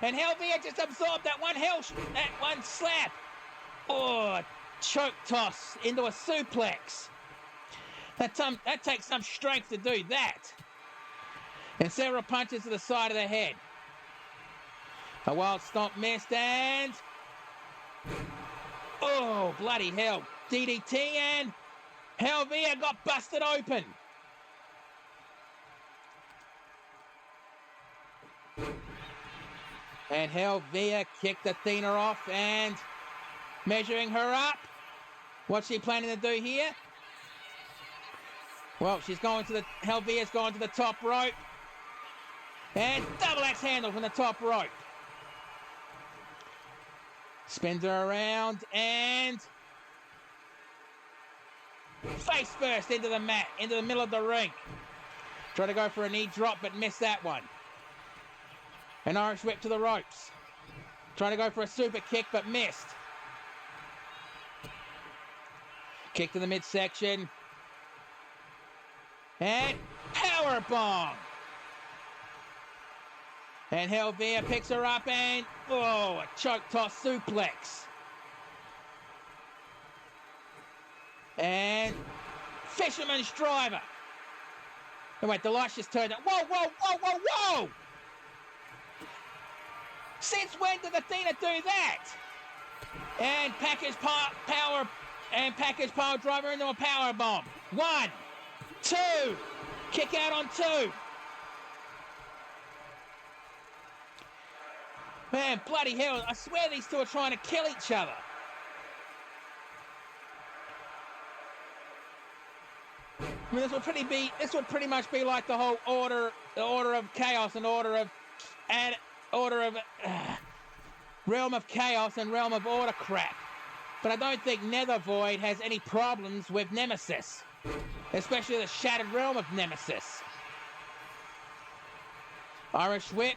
And Helvia just absorbed that one slap. Oh, choke toss into a suplex. That takes some strength to do that. And several punches to the side of the head. A wild stomp missed and... oh, bloody hell. DDT and Helvia got busted open. And Helvia kicked Athena off and measuring her up. What's she planning to do here? Well, Helvia's going to the top rope. And double axe handle from the top rope. Spins her around and face first into the mat, into the middle of the ring. Try to go for a knee drop, but missed that one. An Irish whip to the ropes. Trying to go for a super kick, but missed. Kick to the midsection. And power bomb. And Helvia picks her up and, oh, a choke toss suplex. And fisherman's driver. Oh, wait, the lights just turned up. Whoa, whoa, whoa, whoa, whoa! Since when did Athena do that? And package power driver into a power bomb. 1, 2, kick out on 2. Man, bloody hell, I swear these two are trying to kill each other. I mean, this would pretty much be like the whole order of chaos and order of realm of chaos and realm of order crap. But I don't think Nether Void has any problems with Nemesis, especially the shattered realm of Nemesis. Irish whip.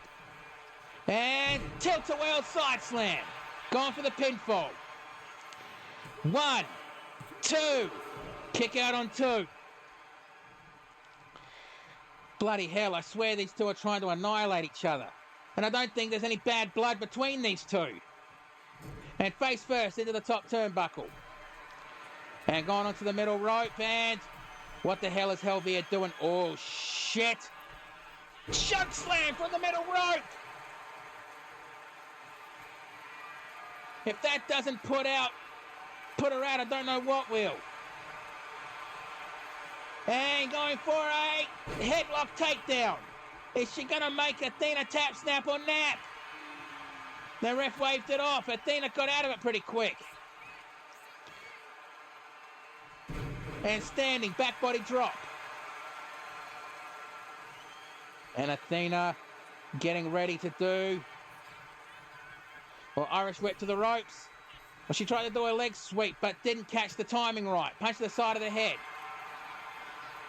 And tilt-a-whirl side slam. Going for the pinfall. 1, 2. Kick out on 2. Bloody hell, I swear these two are trying to annihilate each other. And I don't think there's any bad blood between these two. And face first into the top turnbuckle. And going onto the middle rope. And what the hell is Helvia doing? Oh, shit. Choke slam from the middle rope. If that doesn't put her out, I don't know what will. And going for a headlock takedown. Is she going to make Athena tap, snap, or nap? The ref waved it off. Athena got out of it pretty quick. And standing, back body drop. And Athena getting ready to do... well, Irish whip to the ropes. Well, she tried to do a leg sweep, but didn't catch the timing right. Punch to the side of the head.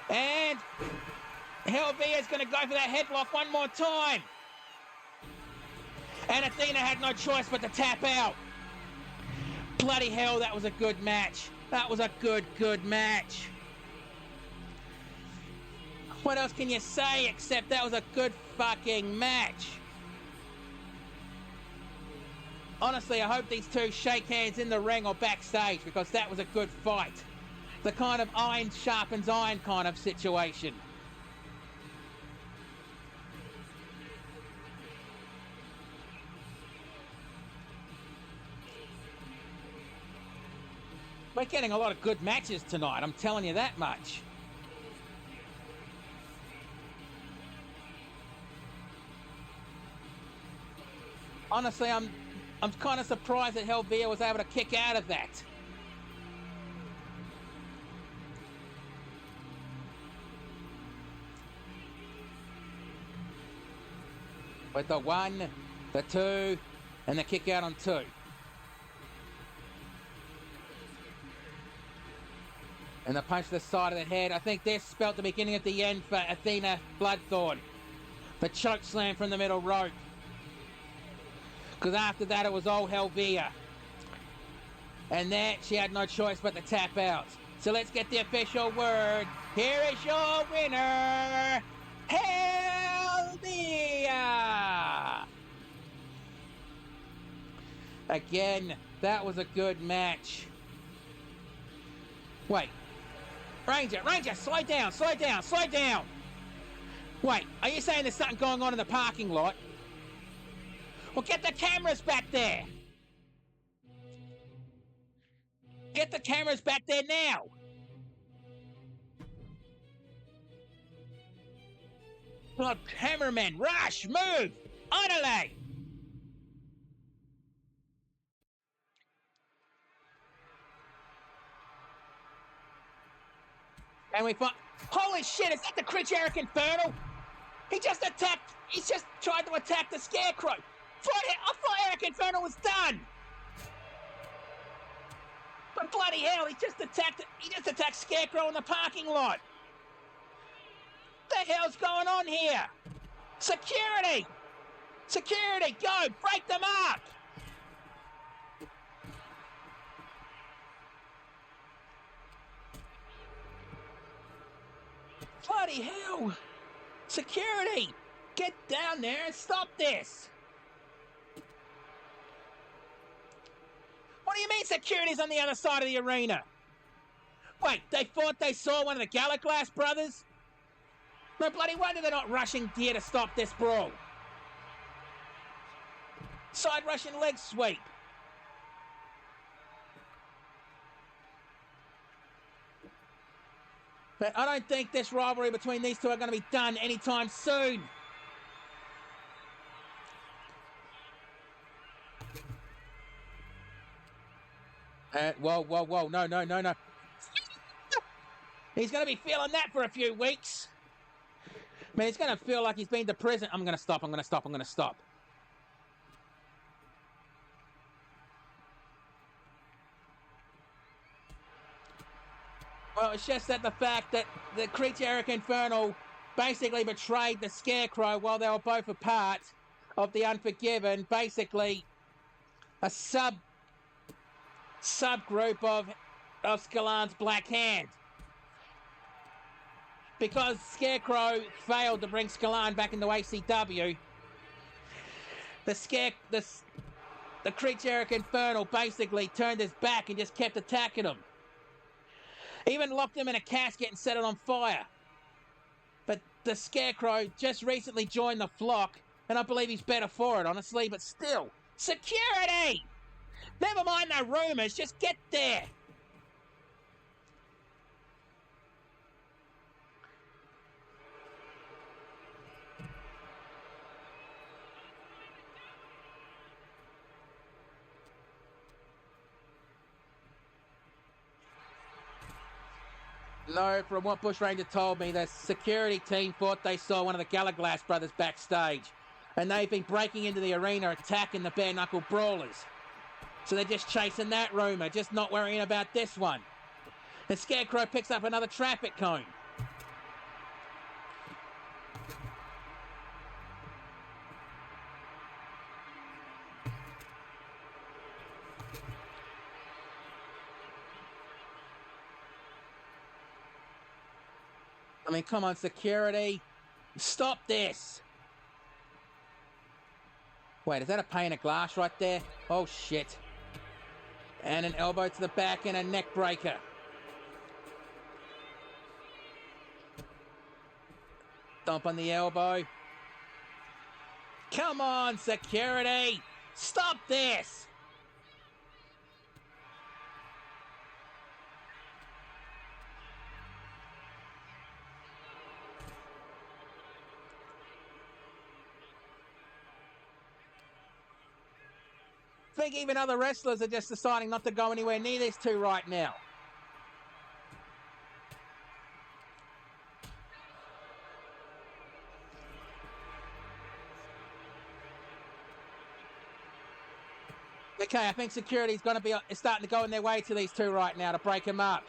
And Helvia's going to go for that headlock one more time. And Athena had no choice but to tap out. Bloody hell, that was a good match. That was a good match. What else can you say except that was a good fucking match? Honestly, I hope these two shake hands in the ring or backstage because that was a good fight. The kind of iron sharpens iron kind of situation. We're getting a lot of good matches tonight, I'm telling you that much. Honestly, I'm kind of surprised that Helvia was able to kick out of that. With the 1, the 2, and the kick out on 2. And the punch to the side of the head. I think this spelt the beginning of the end for Athena Bloodthorn. The choke slam from the middle rope. Because after that, it was all Helvia. And that, she had no choice but to tap out. So let's get the official word Here is your winner, Hell Yeah! Again, that was a good match. Wait. Ranger, slow down. Wait, are you saying there's something going on in the parking lot? Well, get the cameras back there. Get the cameras back there now. Look, cameraman, rush, move, orderly. And we find, holy shit, is that the Critch Infernal? He's just tried to attack the Scarecrow. I thought Eric Infernal was done. But bloody hell, he just attacked Scarecrow in the parking lot. What the hell's going on here? Security! Security, go! Break them up! Bloody hell! Security! Get down there and stop this! What do you mean security's on the other side of the arena? Wait, they thought they saw one of the Galaglass brothers? No bloody wonder they're not rushing gear to stop this brawl. Side Russian leg sweep. But I don't think this rivalry between these two are going to be done anytime soon. Whoa, no. He's going to be feeling that for a few weeks. I mean, he's going to feel like he's been to prison. I'm going to stop. Well, it's just that the fact that the Creature Eric Infernal basically betrayed the Scarecrow while they were both a part of the Unforgiven, basically a subgroup of Scalan's Black Hand. Because Scarecrow failed to bring Scalan back into ACW, the Creature Eric Infernal basically turned his back and just kept attacking him. Even locked him in a casket and set it on fire. But the Scarecrow just recently joined the flock, and I believe he's better for it, honestly, but still. Security! Never mind the rumors, just get there! No, from what Bushranger told me, the security team thought they saw one of the Galaglass brothers backstage. And they've been breaking into the arena, attacking the bare-knuckle brawlers. So they're just chasing that rumour, just not worrying about this one. And Scarecrow picks up another traffic cone. I mean, come on, security. Stop this. Wait, is that a pane of glass right there? Oh, shit. And an elbow to the back and a neck breaker. Thump on the elbow. Come on, security. Stop this. I think even other wrestlers are just deciding not to go anywhere near these two right now. Okay, I think security's going to be starting to go in their way to these two right now to break them up.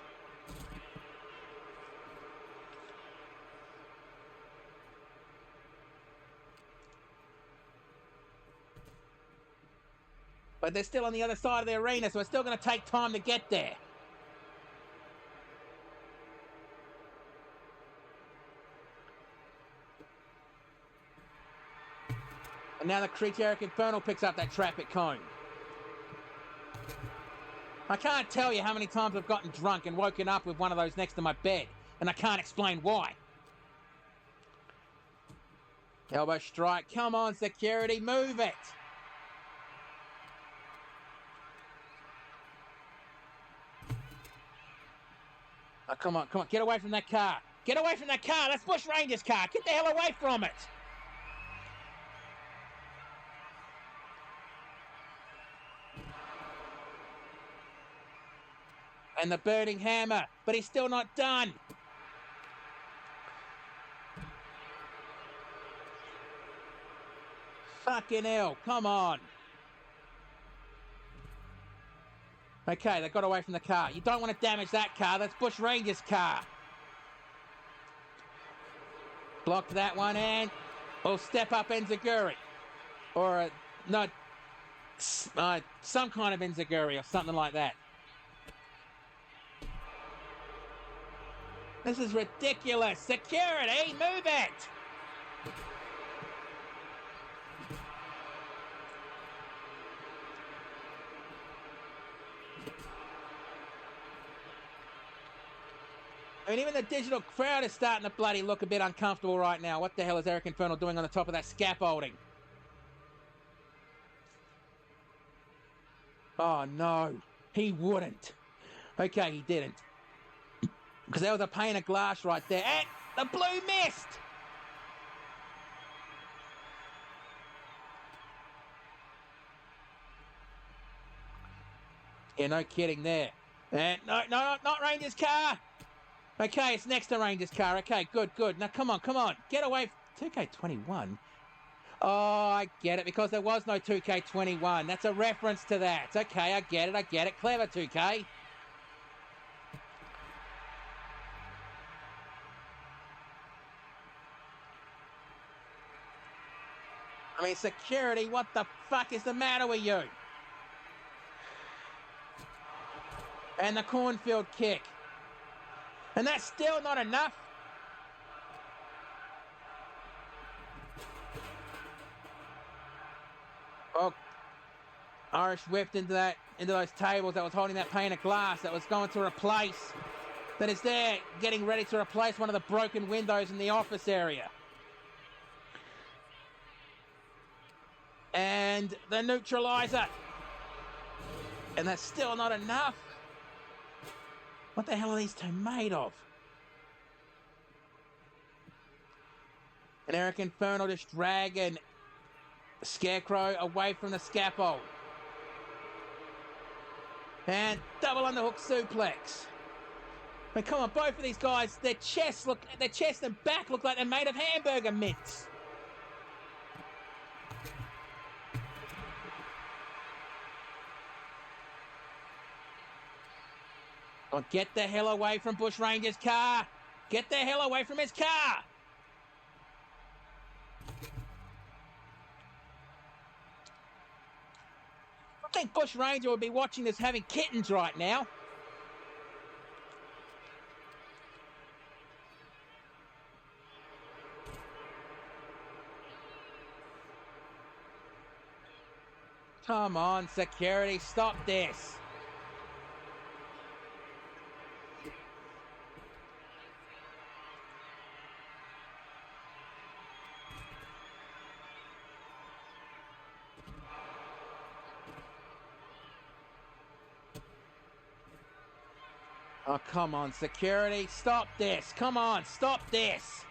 But they're still on the other side of the arena, so it's still going to take time to get there. And now the creature Eric Infernal picks up that traffic cone. I can't tell you how many times I've gotten drunk and woken up with one of those next to my bed, and I can't explain why. Elbow strike. Come on, security, move it. Oh, come on, come on. Get away from that car. Get away from that car. That's Bush Ranger's car. Get the hell away from it. And the burning hammer, but he's still not done. Fucking hell, come on. Okay, they got away from the car. You don't want to damage that car. That's Bush Ranger's car. Blocked that one and... Or step up Enziguri. Or some kind of Enziguri or something like that. This is ridiculous. Security, move it! I mean, even the digital crowd is starting to bloody look a bit uncomfortable right now. What the hell is Eric Infernal doing on the top of that scaffolding? Oh, no. He wouldn't. Okay, he didn't. Because there was a pane of glass right there. And the blue mist! Yeah, no kidding there. And no, not Ranger's car. Okay, it's next to Ranger's car. Okay, good. Now, come on. Get away. 2K21? Oh, I get it, because there was no 2K21. That's a reference to that. Okay, I get it. Clever, 2K. I mean, security, what the fuck is the matter with you? And the cornfield kick. And that's still not enough. Oh, Irish whipped into those tables that was holding that pane of glass that was going to replace, that is there getting ready to replace one of the broken windows in the office area. And the neutralizer. And that's still not enough. What the hell are these two made of? And Eric Infernal just dragging Scarecrow away from the scaffold. And double underhook suplex. I mean, come on, both of these guys, their chest and back look like they're made of hamburger mince. Oh, get the hell away from Bush Ranger's car. Get the hell away from his car. I think Bush Ranger would be watching this having kittens right now. Come on, security, stop this. Oh, come on, security. Stop this. Come on, stop this.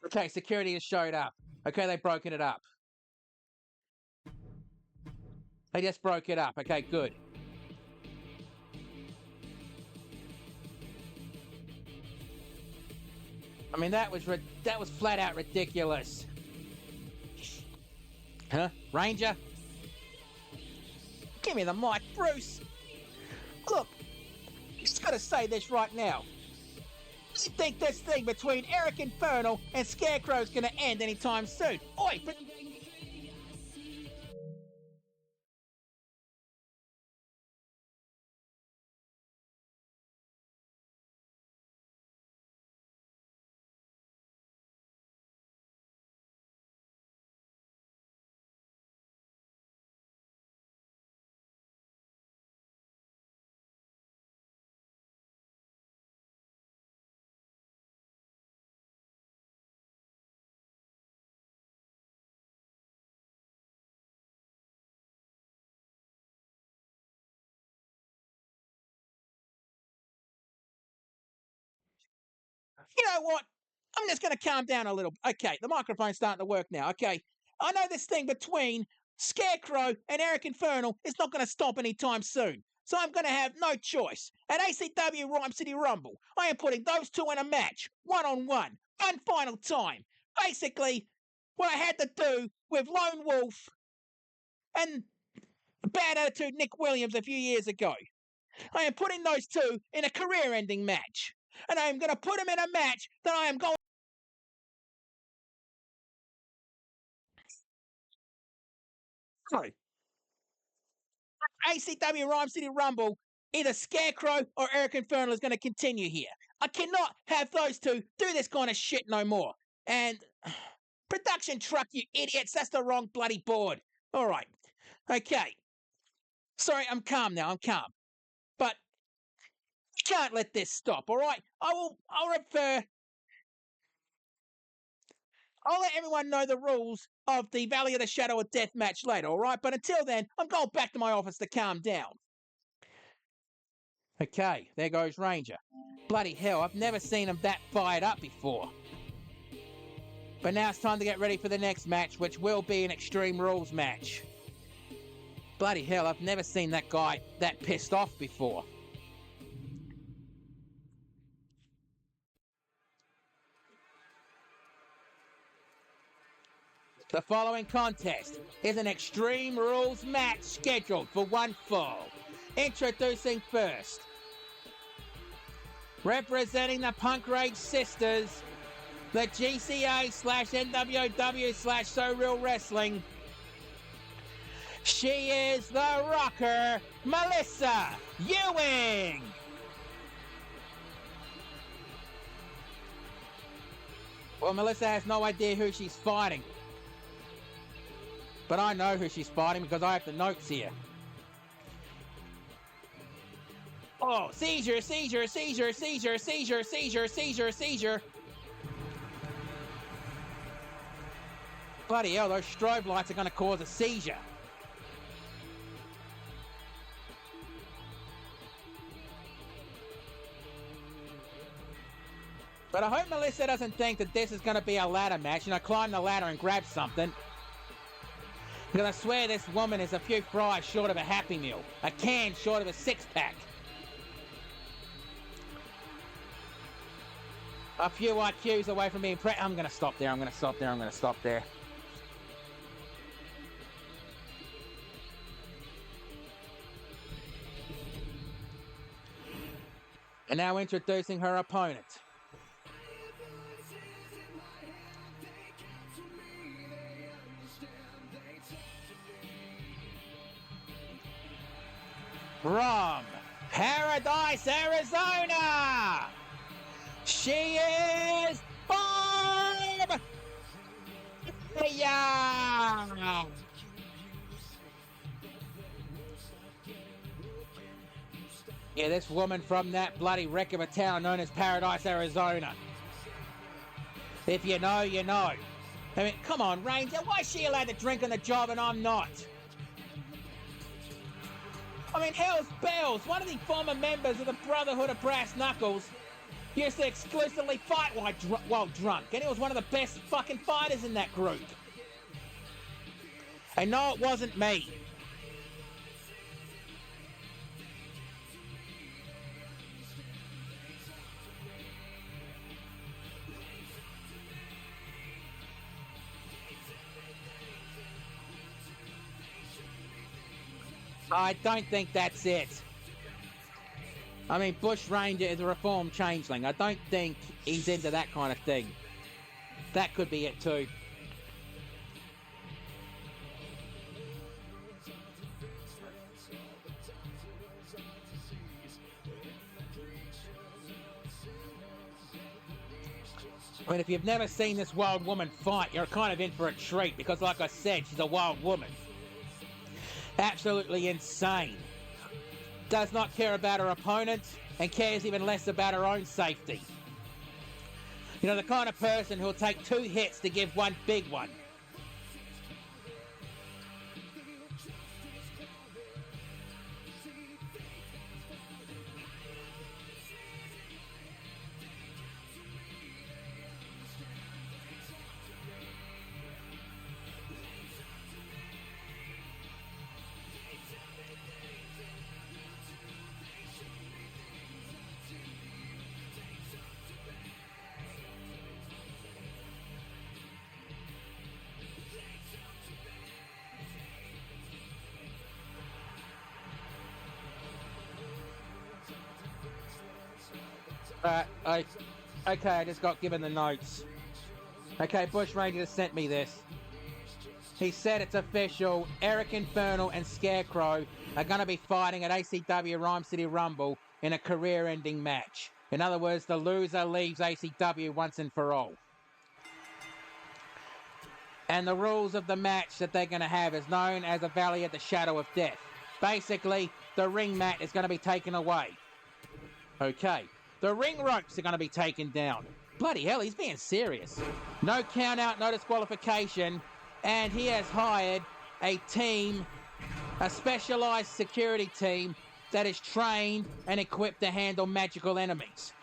Okay, security has showed up. Okay, they've broken it up. They just broke it up. Okay, good. I mean, that was flat out ridiculous. Huh? Ranger? Give me the mic, Bruce. Look, just gotta say this right now. You think this thing between Eric Infernal and Scarecrow's gonna end anytime soon? Oi, but You know what? I'm just going to calm down a little. Okay, the microphone's starting to work now. Okay, I know this thing between Scarecrow and Eric Infernal is not going to stop anytime soon. So I'm going to have no choice. At ACW Rhyme City Rumble, I am putting those two in a match, one-on-one, one final time. Basically, what I had to do with Lone Wolf and Bad Attitude Nick Williams a few years ago. I am putting those two in a career-ending match. And I am going to put them in a match that I am going to. ACW Rhyme City Rumble, either Scarecrow or Eric Infernal is going to continue here. I cannot have those two do this kind of shit no more. And production truck, you idiots, that's the wrong bloody board. All right. Okay. Sorry, I'm calm now. I'm calm. But I can't let this stop, all right? I'll let everyone know the rules of the Valley of the Shadow of Death match later, all right? But until then, I'm going back to my office to calm down. Okay, there goes Ranger. Bloody hell, I've never seen him that fired up before. But now it's time to get ready for the next match, which will be an Extreme Rules match. Bloody hell, I've never seen that guy that pissed off before. The following contest is an Extreme Rules match scheduled for one fall. Introducing first, representing the Punk Rage Sisters, the GCA/NWW/So Real Wrestling, she is the rocker, Melissa Ewing. Well, Melissa has no idea who she's fighting. But I know who she's fighting because I have the notes here. Oh, seizure, seizure, seizure, seizure, seizure, seizure, seizure, seizure. Bloody hell, those strobe lights are going to cause a seizure. But I hope Melissa doesn't think that this is going to be a ladder match. Climb the ladder and grab something. Because I swear this woman is a few fries short of a Happy Meal. A can short of a six-pack. A few IQs away from being I'm going to stop there, I'm going to stop there, I'm going to stop there. And now introducing her opponent. From Paradise, Arizona, she is Barb. Yeah. Yeah, this woman from that bloody wreck of a town known as Paradise, Arizona. If you know, you know. I mean, come on, Ranger, why is she allowed to drink on the job and I'm not? I mean, hell's bells, one of the former members of the Brotherhood of Brass Knuckles used to exclusively fight while drunk, and he was one of the best fucking fighters in that group. And no, it wasn't me. I don't think that's it. I mean, Bush Ranger is a reformed changeling. I don't think he's into that kind of thing. That could be it too. I mean, if you've never seen this wild woman fight, you're kind of in for a treat because, like I said, she's a wild woman. Absolutely insane. Does not care about her opponent and cares even less about her own safety. You know, the kind of person who'll take 2 hits to give one big one. Okay, I just got given the notes. Okay, Bush Ranger just sent me this. He said it's official. Eric Infernal and Scarecrow are going to be fighting at ACW Rhyme City Rumble in a career-ending match. In other words, the loser leaves ACW once and for all. And the rules of the match that they're going to have is known as a Valley of the Shadow of Death. Basically, the ring mat is going to be taken away. Okay, the ring ropes are going to be taken down. Bloody hell, he's being serious. No count out, no disqualification. And he has hired a team, a specialized security team that is trained and equipped to handle magical enemies.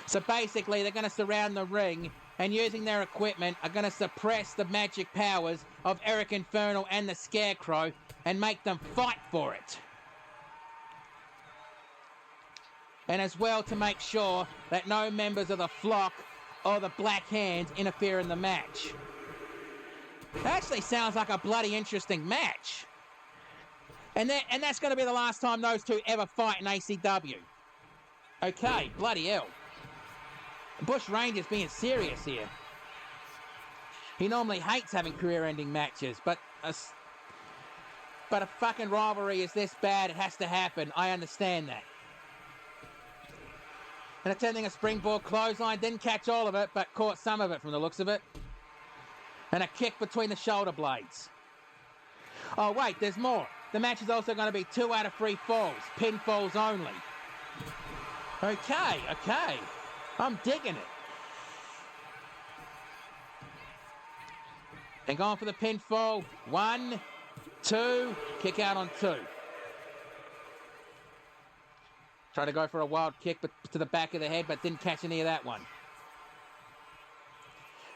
So basically, they're going to surround the ring and using their equipment are going to suppress the magic powers of Eric Infernal and the Scarecrow and make them fight for it. And as well to make sure that no members of the Flock or the Black Hands interfere in the match. That actually sounds like a bloody interesting match. And that's going to be the last time those two ever fight in ACW. Okay, bloody hell. Bush Ranger's being serious here. He normally hates having career-ending matches, but a fucking rivalry is this bad, it has to happen. I understand that. And attempting a springboard clothesline, didn't catch all of it, but caught some of it from the looks of it. And a kick between the shoulder blades. Oh wait, there's more. The match is also going to be 2 out of 3 falls. Pinfalls only. Okay. I'm digging it. And going for the pinfall. 1, 2, kick out on 2. Trying to go for a wild kick but to the back of the head, but didn't catch any of that one.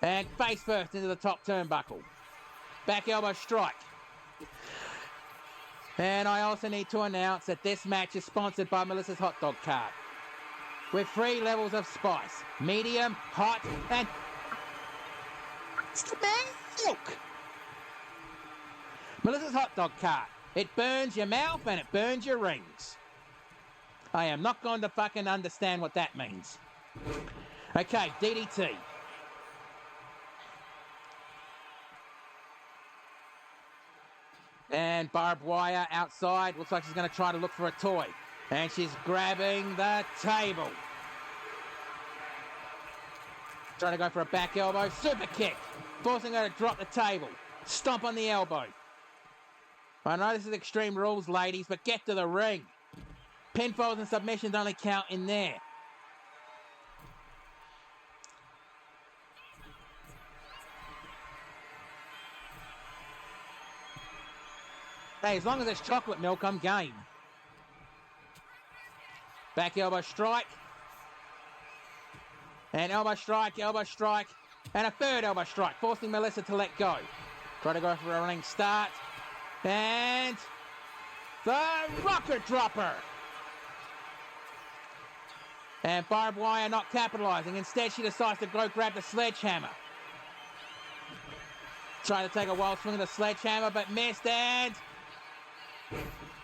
And face first into the top turnbuckle. Back elbow strike. And I also need to announce that this match is sponsored by Melissa's Hot Dog Cart. With 3 levels of spice. Medium, hot, and... milk! Melissa's Hot Dog Cart. It burns your mouth and it burns your rings. I am not going to fucking understand what that means. Okay, DDT. And barbed wire outside. Looks like she's going to try to look for a toy. And she's grabbing the table. Trying to go for a back elbow. Super kick. Forcing her to drop the table. Stomp on the elbow. I know this is Extreme Rules, ladies, but get to the ring. Pinfalls and submissions only count in there. Hey, as long as there's chocolate milk, I'm game. Back elbow strike. And elbow strike, and a third elbow strike, forcing Melissa to let go. Try to go for a running start. And the rocket dropper. And barbed wire not capitalizing. Instead, she decides to go grab the sledgehammer. Trying to take a wild swing of the sledgehammer, but missed, and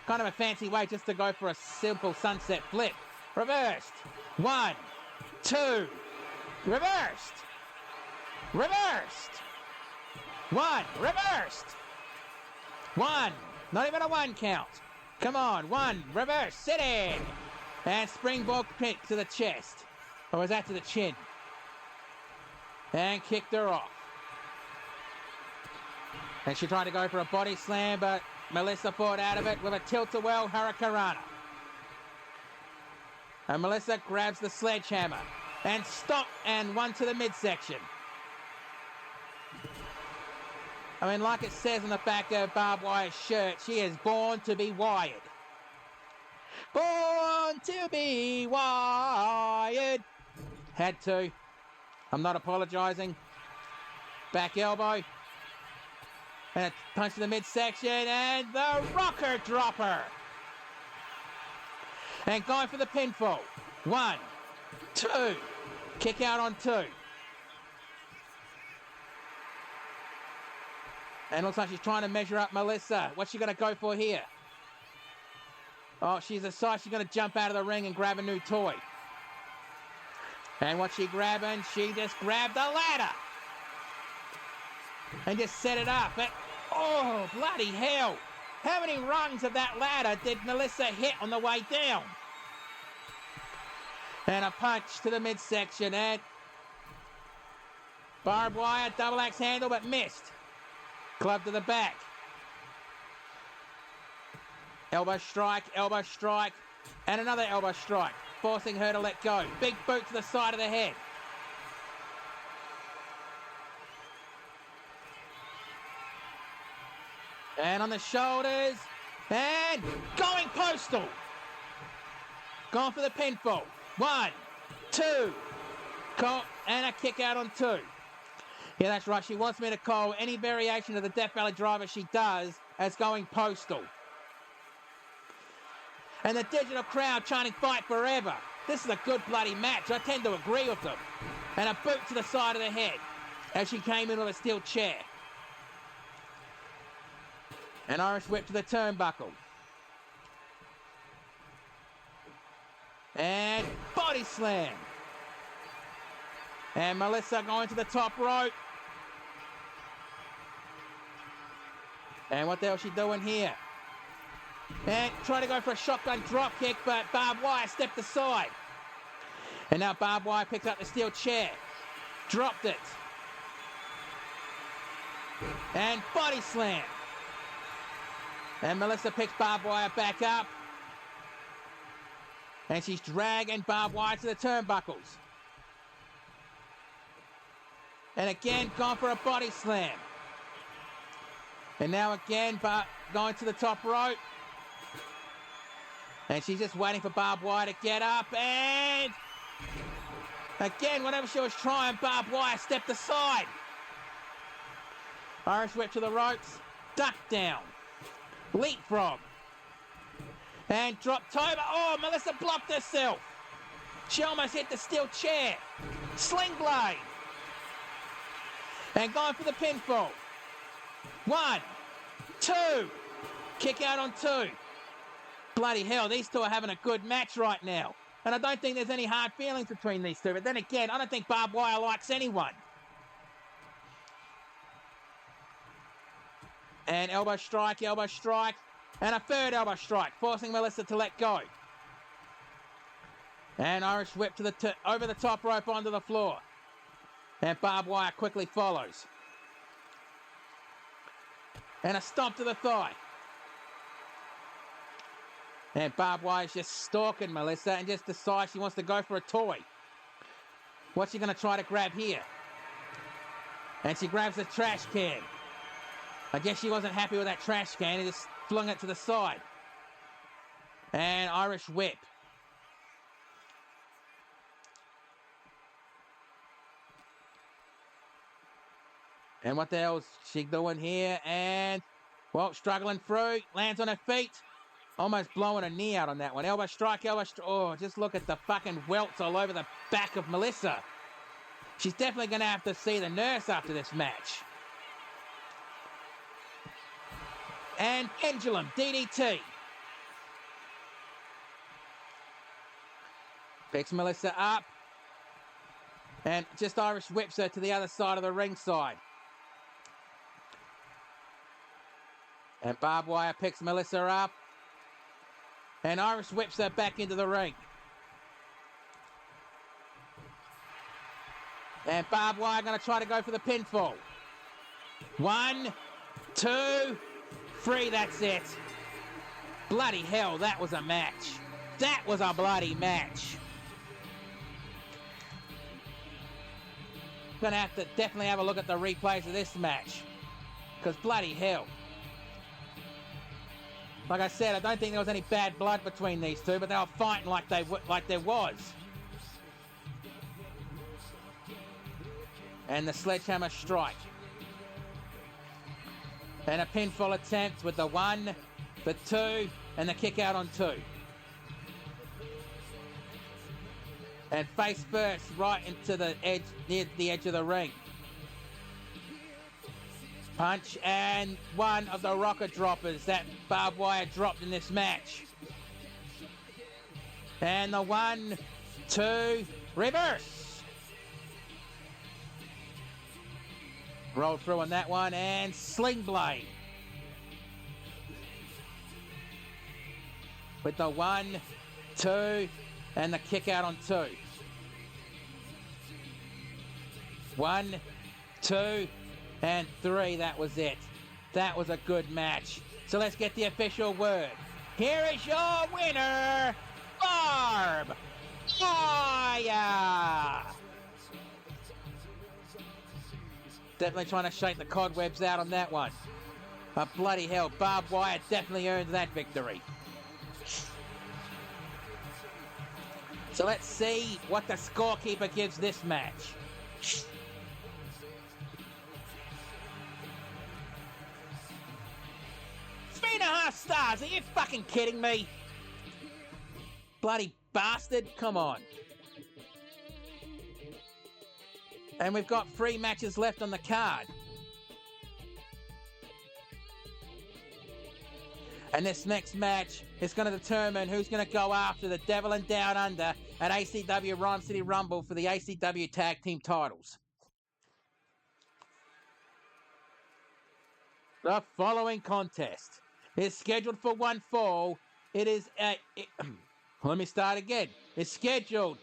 kind of a fancy way just to go for a simple sunset flip. Reversed. 1, 2. Reversed. 1. Reversed. 1. Not even a 1 count. Come on. 1. Reverse. Sit in. And springboard kick to the chest. Or was that to the chin? And kicked her off. And she tried to go for a body slam, but Melissa fought out of it with a tilt-a-whirl hurricanrana. And Melissa grabs the sledgehammer. And stop, and 1 to the midsection. I mean, like it says on the back of Barbed Wire's shirt, she is born to be wired. Born to be wired. Had to. I'm not apologizing. Back elbow. And a punch to the midsection, and the rocker dropper. And going for the pinfall. 1, 2. Kick out on 2. And looks like she's trying to measure up Melissa. What's she going to go for here? Oh, she's decided she's going to jump out of the ring and grab a new toy. And what's she grabbing? She just grabbed the ladder. And just set it up. Oh, bloody hell. How many rungs of that ladder did Melissa hit on the way down? And a punch to the midsection. And barbed wire, double axe handle, but missed. Club to the back. Elbow strike, and another elbow strike, forcing her to let go. Big boot to the side of the head. And on the shoulders, and going postal. Going for the pinfall. 1, 2, and a kick out on 2. Yeah, that's right. She wants me to call any variation of the Death Valley Driver she does as going postal. And the digital crowd chanting fight forever. This is a good bloody match. I tend to agree with them. And a boot to the side of the head as she came in with a steel chair. An Irish whip to the turnbuckle. And body slam. And Melissa going to the top rope. And what the hell is she doing here? And trying to go for a shotgun drop kick, but barbed wire stepped aside. And now barbed wire picks up the steel chair. Dropped it. And body slam. And Melissa picks barbed wire back up. And she's dragging barbed wire to the turnbuckles. And again, gone for a body slam. And now again, going to the top rope. And she's just waiting for barbed wire to get up. And again, whenever she was trying, barbed wire stepped aside. Irish whip to the ropes. Duck down. Leapfrog. And dropped over. Oh, Melissa blocked herself. She almost hit the steel chair. Sling blade. And going for the pinfall. 1, 2. Kick out on 2. Bloody hell, these two are having a good match right now. And I don't think there's any hard feelings between these two. But then again, I don't think barbed wire likes anyone. And elbow strike, and a third elbow strike, forcing Melissa to let go. And Irish whip to over the top rope onto the floor. And barbed wire quickly follows. And a stomp to the thigh. And barbed wire's just stalking Melissa and just decides she wants to go for a toy. What's she going to try to grab here? And she grabs the trash can. I guess she wasn't happy with that trash can and just flung it to the side. And Irish whip. And what the hell is she doing here? And, well, struggling through. Lands on her feet. Almost blowing a knee out on that one. Elbow strike, oh, just look at the fucking welts all over the back of Melissa. She's definitely going to have to see the nurse after this match. And pendulum, DDT. Picks Melissa up. And just Irish whips her to the other side of the ringside. And barbed wire picks Melissa up. And Irish whips her back into the ring. And barbed wire going to try to go for the pinfall. 1, 2, 3, that's it. Bloody hell, that was a match. That was a bloody match. Gonna have to definitely have a look at the replays of this match. Because bloody hell. Like I said, I don't think there was any bad blood between these two, but they were fighting like there was. And the sledgehammer strike. And a pinfall attempt with the 1, the 2, and the kick out on 2. And face first right into the edge, near the edge of the ring. Punch and one of the rocket droppers that barbed wire dropped in this match. And the 1, 2, reverse. Rolled through on that one, and Sling Blade. With the 1, 2, and the kick out on 2. 1, 2, and 3, that was it. That was a good match. So let's get the official word. Here is your winner, Barb Fire! Definitely trying to shake the cobwebs out on that one. But bloody hell, Barbed Wire definitely earned that victory. So let's see what the scorekeeper gives this match. 3.5 stars. Are you fucking kidding me? Bloody bastard. Come on. And we've got 3 matches left on the card. And this next match is going to determine who's going to go after the Devil and Down Under at ACW Rhyme City Rumble for the ACW Tag Team titles. The following contest is scheduled for one fall. Let me start again. It's scheduled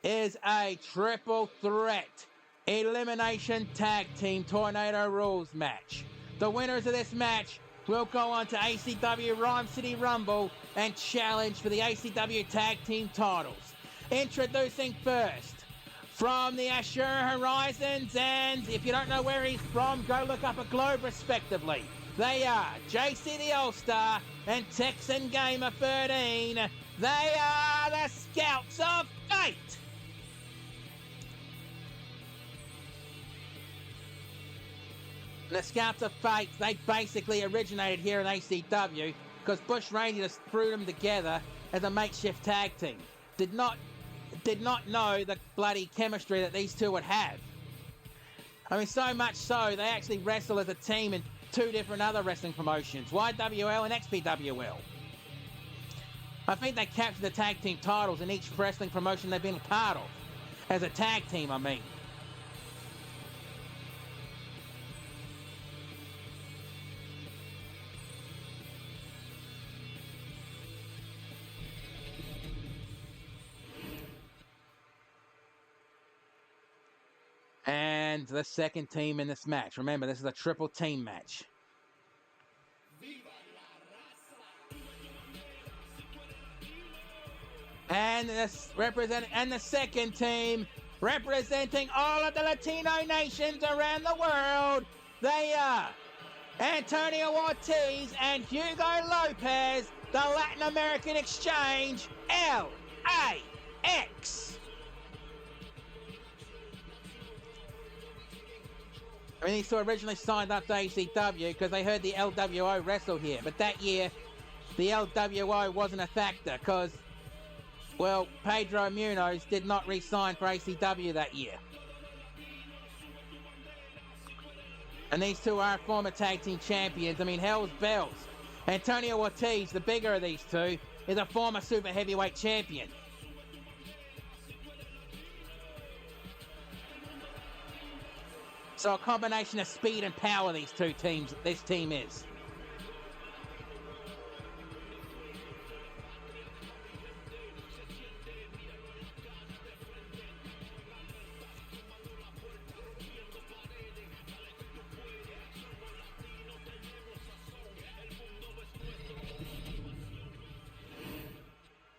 is a triple threat elimination tag team tornado rules match. The winners of this match will go on to ACW Rhyme City Rumble and challenge for the ACW tag team titles. Introducing first, from the Azure Horizons, and if you don't know where he's from, go look up a globe respectively. They are JC the All-Star and Texan Gamer 13. They are the Scouts of Fate. The Scouts of Fate, they basically originated here in ACW because Bush Ranger just threw them together as a makeshift tag team. Did not know the bloody chemistry that these two would have. I mean, so much so, they actually wrestle as a team in 2 different other wrestling promotions, YWL and XPWL. I think they captured the tag team titles in each wrestling promotion they've been a part of. As a tag team, I mean. And the second team in this match. Remember, this is a triple team match. And the second team, representing all of the Latino nations around the world, they are Antonio Ortiz and Hugo Lopez, the Latin American Exchange, LAX. I mean, these two originally signed up to ACW because they heard the LWO wrestle here. But that year, the LWO wasn't a factor because, well, Pedro Munoz did not re-sign for ACW that year. And these two are former tag team champions. I mean, hell's bells. Antonio Ortiz, the bigger of these two, is a former super heavyweight champion. So a combination of speed and power this team is.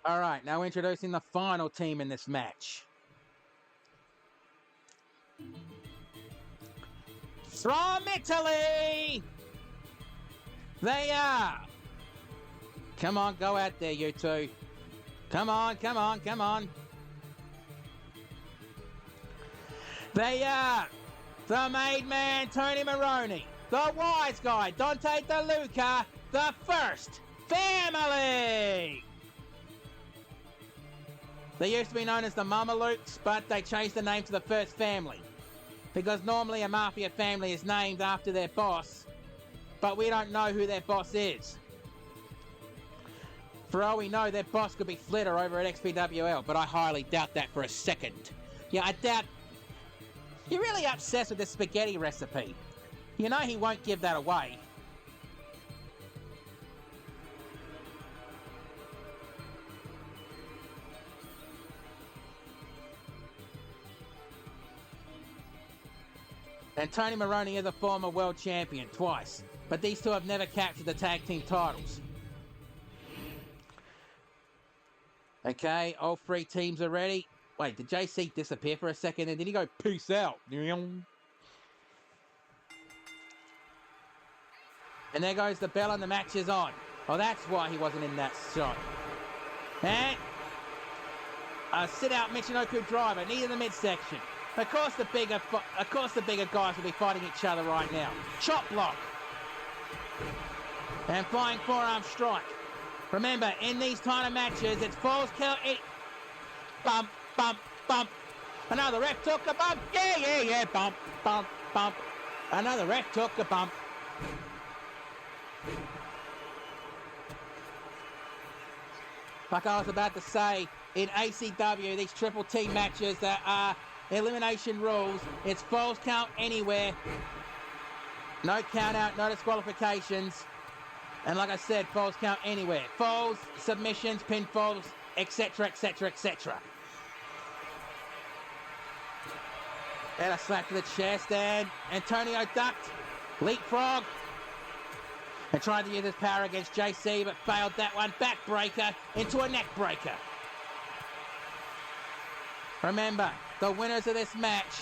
All right, now introducing the final team in this match. From Italy, they are. Come on, go out there, you two. Come on, come on, come on. They are the Made Man, Tony Maroney, the Wise Guy, Dante DeLuca, the First Family. They used to be known as the Mamalukes, but they changed the name to the First Family. Because normally a mafia family is named after their boss, but we don't know who their boss is. For all we know, their boss could be Flitter over at XPWL, but I highly doubt that for a second. Yeah, I doubt You're really obsessed with this spaghetti recipe. You know he won't give that away. And Tony Maroney is a former world champion twice, but these two have never captured the tag team titles. Okay, all three teams are ready. Wait, did JC disappear for a second and did he go peace out? And there goes the bell and the match is on. Oh, that's why he wasn't in that shot. And a sit-out Michinoku driver, knee in the midsection. Of course the bigger guys will be fighting each other right now. Chop block. And flying forearm strike. Remember, in these kind of matches, it's falls count. Bump, bump, bump. Another ref took a bump. Yeah. Bump, bump, bump. Another ref took a bump. Like I was about to say, in ACW, these triple team matches that are elimination rules, it's falls count anywhere. No count out, no disqualifications. And like I said, falls count anywhere. Falls, submissions, pinfalls, etc, etc, etc. And a slap to the chest, and Antonio ducked, leapfrog, and tried to use his power against JC, but failed that one. Backbreaker into a neck breaker. Remember, the winners of this match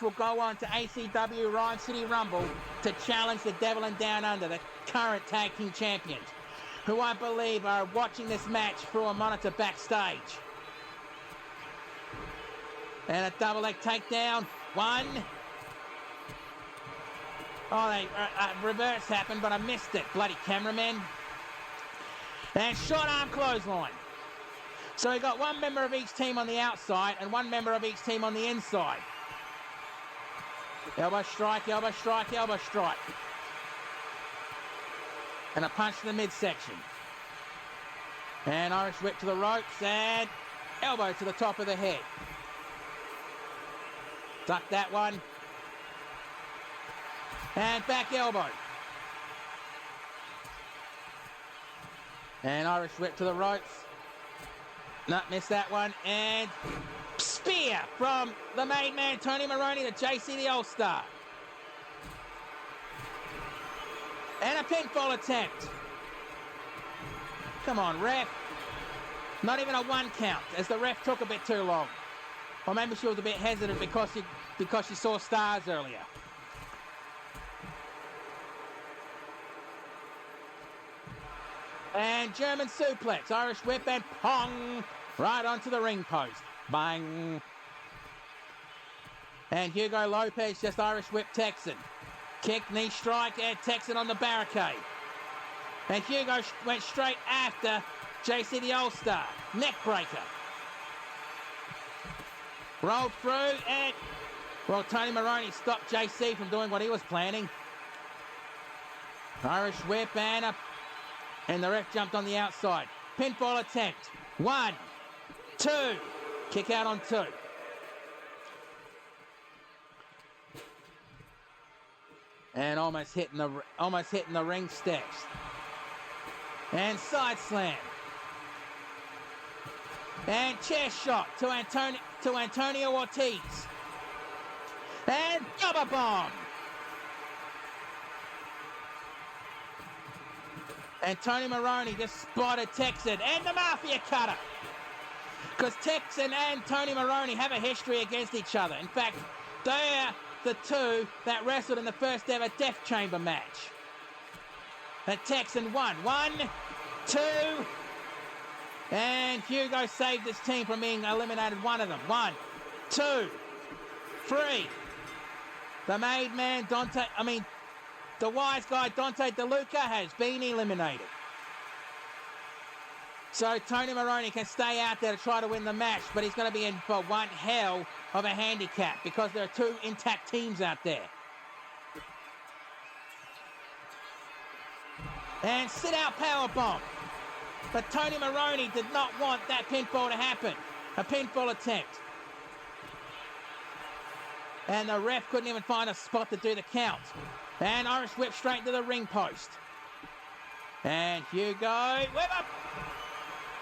will go on to ACW Rhyme City Rumble to challenge the Devil and Down Under, the current tag team champions, who I believe are watching this match through a monitor backstage. And a double leg takedown. One. Oh, reverse happened, but I missed it. Bloody cameraman. And short arm clothesline. So we got one member of each team on the outside and one member of each team on the inside. Elbow strike, elbow strike, elbow strike. And a punch to the midsection. And Irish whip to the ropes and elbow to the top of the head. Duck that one. And back elbow. And Irish whip to the ropes. Not missed that one. And spear from the main man, Tony Maroney, to JC the All-Star. And a pinfall attempt. Come on, ref. Not even a one count, as the ref took a bit too long. Or maybe she was a bit hesitant because she saw stars earlier. And German suplex, Irish whip, and pong, right onto the ring post. Bang. And Hugo Lopez just Irish whip Texan. Kick, knee strike, and Texan on the barricade. And Hugo went straight after JC the All-Star. Neck breaker. Rolled through, and well, Tony Maroney stopped JC from doing what he was planning. Irish whip, and the ref jumped on the outside. Pinfall attempt. 1, 2. Kick out on 2. And almost hitting the ring steps. And side slam. And chair shot to Antonio Ortiz. And double bomb. And Tony Maroney just spotted Texan and the Mafia Cutter. Because Texan and Tony Maroney have a history against each other. In fact, they're the two that wrestled in the first ever Death Chamber match. That Texan won. 1, 2. And Hugo saved his team from being eliminated, one of them. 1, 2, 3. The made man, the wise guy, Dante DeLuca, has been eliminated. So Tony Maroney can stay out there to try to win the match, but he's going to be in for one hell of a handicap because there are two intact teams out there. And sit-out powerbomb. But Tony Maroney did not want that pinfall to happen. A pinfall attempt. And the ref couldn't even find a spot to do the count. And Irish whip straight to the ring post. And Hugo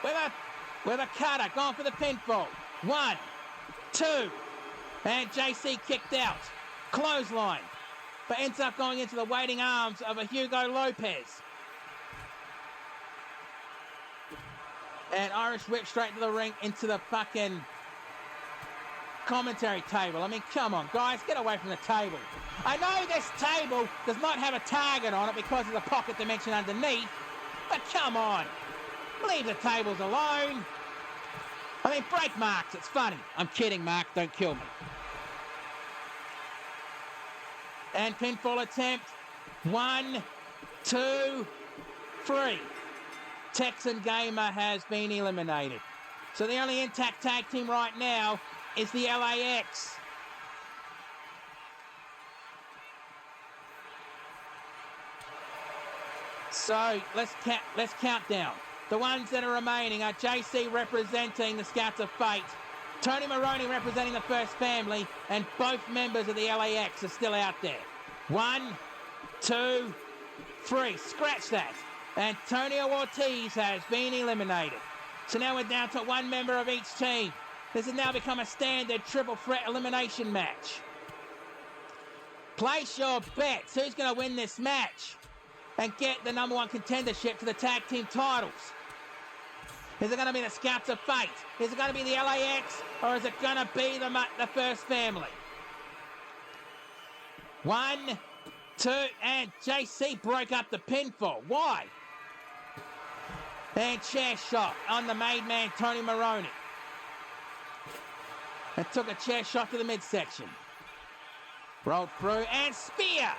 with a cutter, gone for the pinfall. 1, 2, and JC kicked out. Clothesline, but ends up going into the waiting arms of a Hugo Lopez. And Irish whip straight to the ring into the fucking commentary table. I mean, come on, guys, get away from the table. I know this table does not have a target on it because of the pocket dimension underneath, but come on, leave the tables alone. I mean, break marks, it's funny. I'm kidding, Mark, don't kill me. And pinfall attempt. 1, 2, 3. Texan Gamer has been eliminated. So the only intact tag team right now is the LAX. So let's count down. The ones that are remaining are JC representing the Scouts of Fate, Tony Maroney representing the First Family, and both members of the LAX are still out there. 1, 2, 3. Scratch that. Antonio Ortiz has been eliminated. So now we're down to one member of each team. This has now become a standard triple threat elimination match. Place your bets. Who's going to win this match and get the number 1 contendership to the tag team titles? Is it going to be the Scouts of Fate? Is it going to be the LAX? Or is it going to be the First Family? 1, 2, and JC broke up the pinfall. Why? And chair shot on the made man, Tony Maroney. And took a chair shot to the midsection. Rolled through and spear.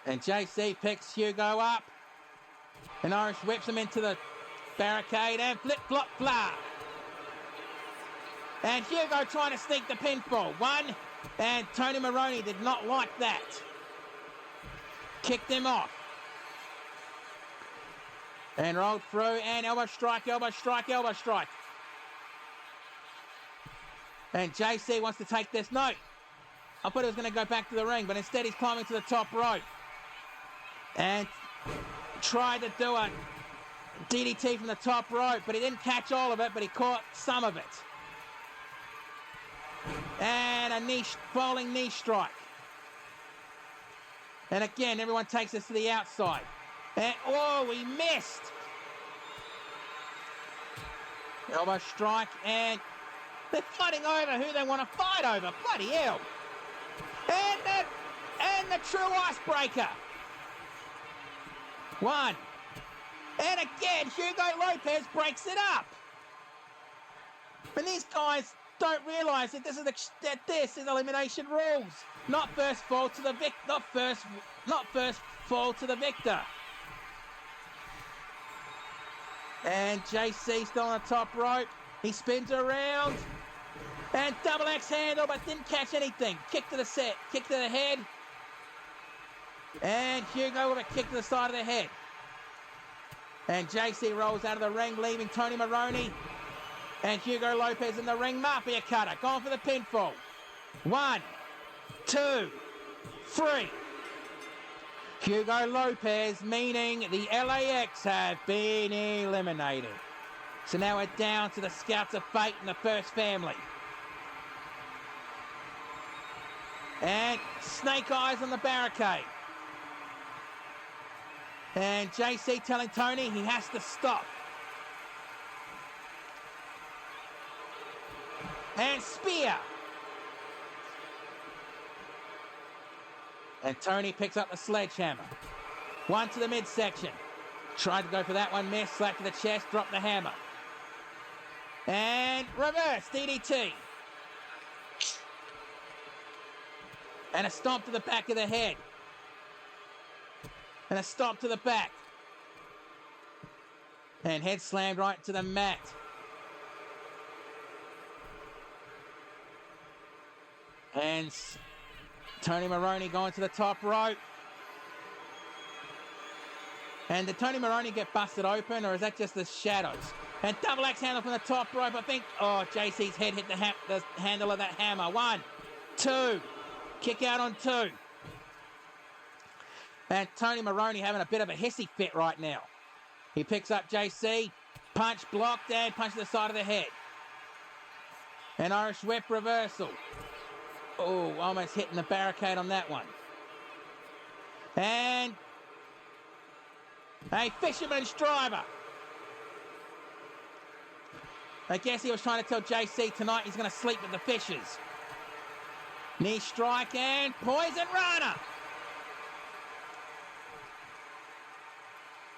And JC picks Hugo up. And Irish whips him into the barricade and flip-flop flap. And Hugo trying to sneak the pinfall. 1, and Tony Maroney did not like that. Kicked him off. And rolled through and elbow strike, elbow strike, elbow strike. And JC wants to take this. No. I thought he was going to go back to the ring, but instead he's climbing to the top rope. And tried to do a DDT from the top rope, but he didn't catch all of it, but he caught some of it. And a falling knee strike. And again, everyone takes this to the outside. And, oh, he missed. Elbow strike, and they're fighting over who they want to fight over. Bloody hell. And the true icebreaker. 1. And again, Hugo Lopez breaks it up. And these guys don't realise that this is elimination rules. Not first fall to the not first fall to the victor. And JC still on the top rope. He spins around. And double X handle, but didn't catch anything. Kick to the head. And Hugo with a kick to the side of the head. And JC rolls out of the ring, leaving Tony Maroney and Hugo Lopez in the ring. Mafia cutter, going for the pinfall. 1, 2, 3. Hugo Lopez, meaning the LAX have been eliminated. So now we're down to the Scouts of Fate and the First Family. And Snake Eyes on the barricade. And JC telling Tony he has to stop. And spear. And Tony picks up the sledgehammer. 1 to the midsection. Tried to go for that one, missed. Slap to the chest, drop the hammer. And reverse DDT. And a stomp to the back of the head. And a stomp to the back. And head slammed right to the mat. And Tony Maroney going to the top rope. And did Tony Maroney get busted open, or is that just the shadows? And double axe handle from the top rope. I think, JC's head hit the handle of that hammer. 1, 2. Kick out on 2. And Tony Maroney having a bit of a hissy fit right now. He picks up JC. Punch blocked and punch to the side of the head. An Irish whip reversal. Oh, almost hitting the barricade on that one. And a fisherman's driver. I guess he was trying to tell JC tonight he's going to sleep with the fishes. Knee strike and poison runner.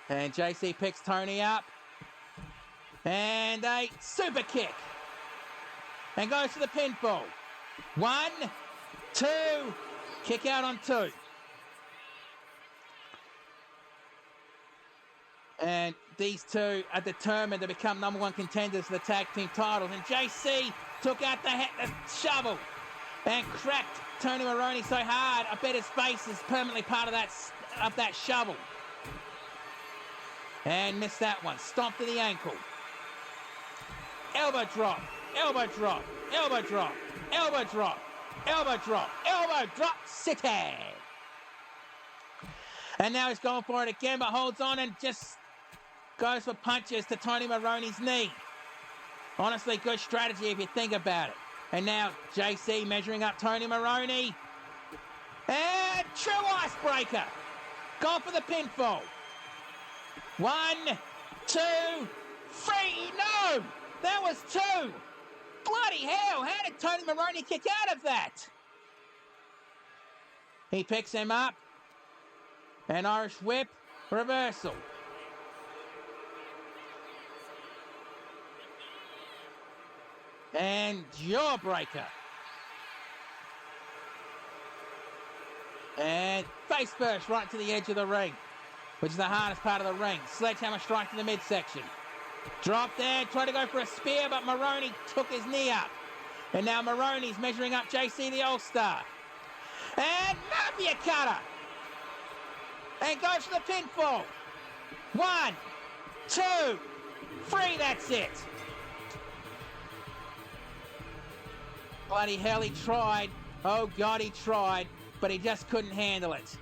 And JC picks Tony up. And a super kick. And goes to the pinfall. 1, 2. Kick out on 2. And these two are determined to become number 1 contenders for the tag team titles. And JC took out the shovel and cracked Tony Maroney so hard, I bet his face is permanently part of that shovel. And missed that one. Stomp to the ankle. Elbow drop. Elbow drop. Elbow drop. Elbow drop. Elbow drop. Elbow drop. City. And now he's going for it again, but holds on and just goes for punches to Tony Maroney's knee. Honestly, good strategy if you think about it. And now JC measuring up Tony Maroney. And true icebreaker. Going for the pinfall. 1, 2, 3. No! That was 2. Bloody hell, how did Tony Maroney kick out of that? He picks him up. An Irish whip reversal. And jawbreaker. And face first right to the edge of the ring, which is the hardest part of the ring. Sledgehammer strike to the midsection. Drop there, tried to go for a spear, but Maroney took his knee up. And now Maroney's measuring up JC the All-Star. And Mafia Cutter. And goes for the pinfall. 1, 2, 3, that's it. Bloody hell, he tried. Oh God, he tried, but he just couldn't handle it.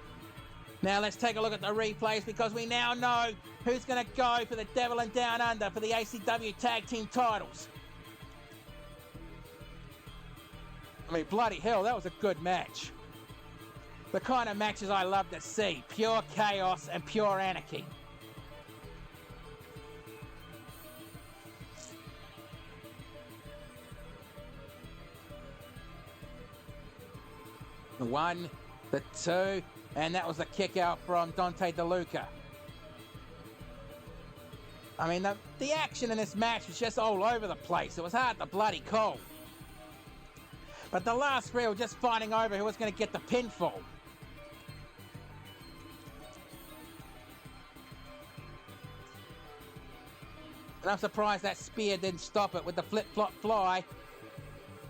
Now let's take a look at the replays, because we now know who's going to go for the Devil and Down Under for the ACW Tag Team titles. I mean, bloody hell, that was a good match. The kind of matches I love to see. Pure chaos and pure anarchy. The 1, the 2, and that was the kick out from Dante DeLuca. I mean, the action in this match was just all over the place. It was hard to bloody call. But the last 3 were just fighting over who was going to get the pinfall. And I'm surprised that spear didn't stop it with the flip-flop fly.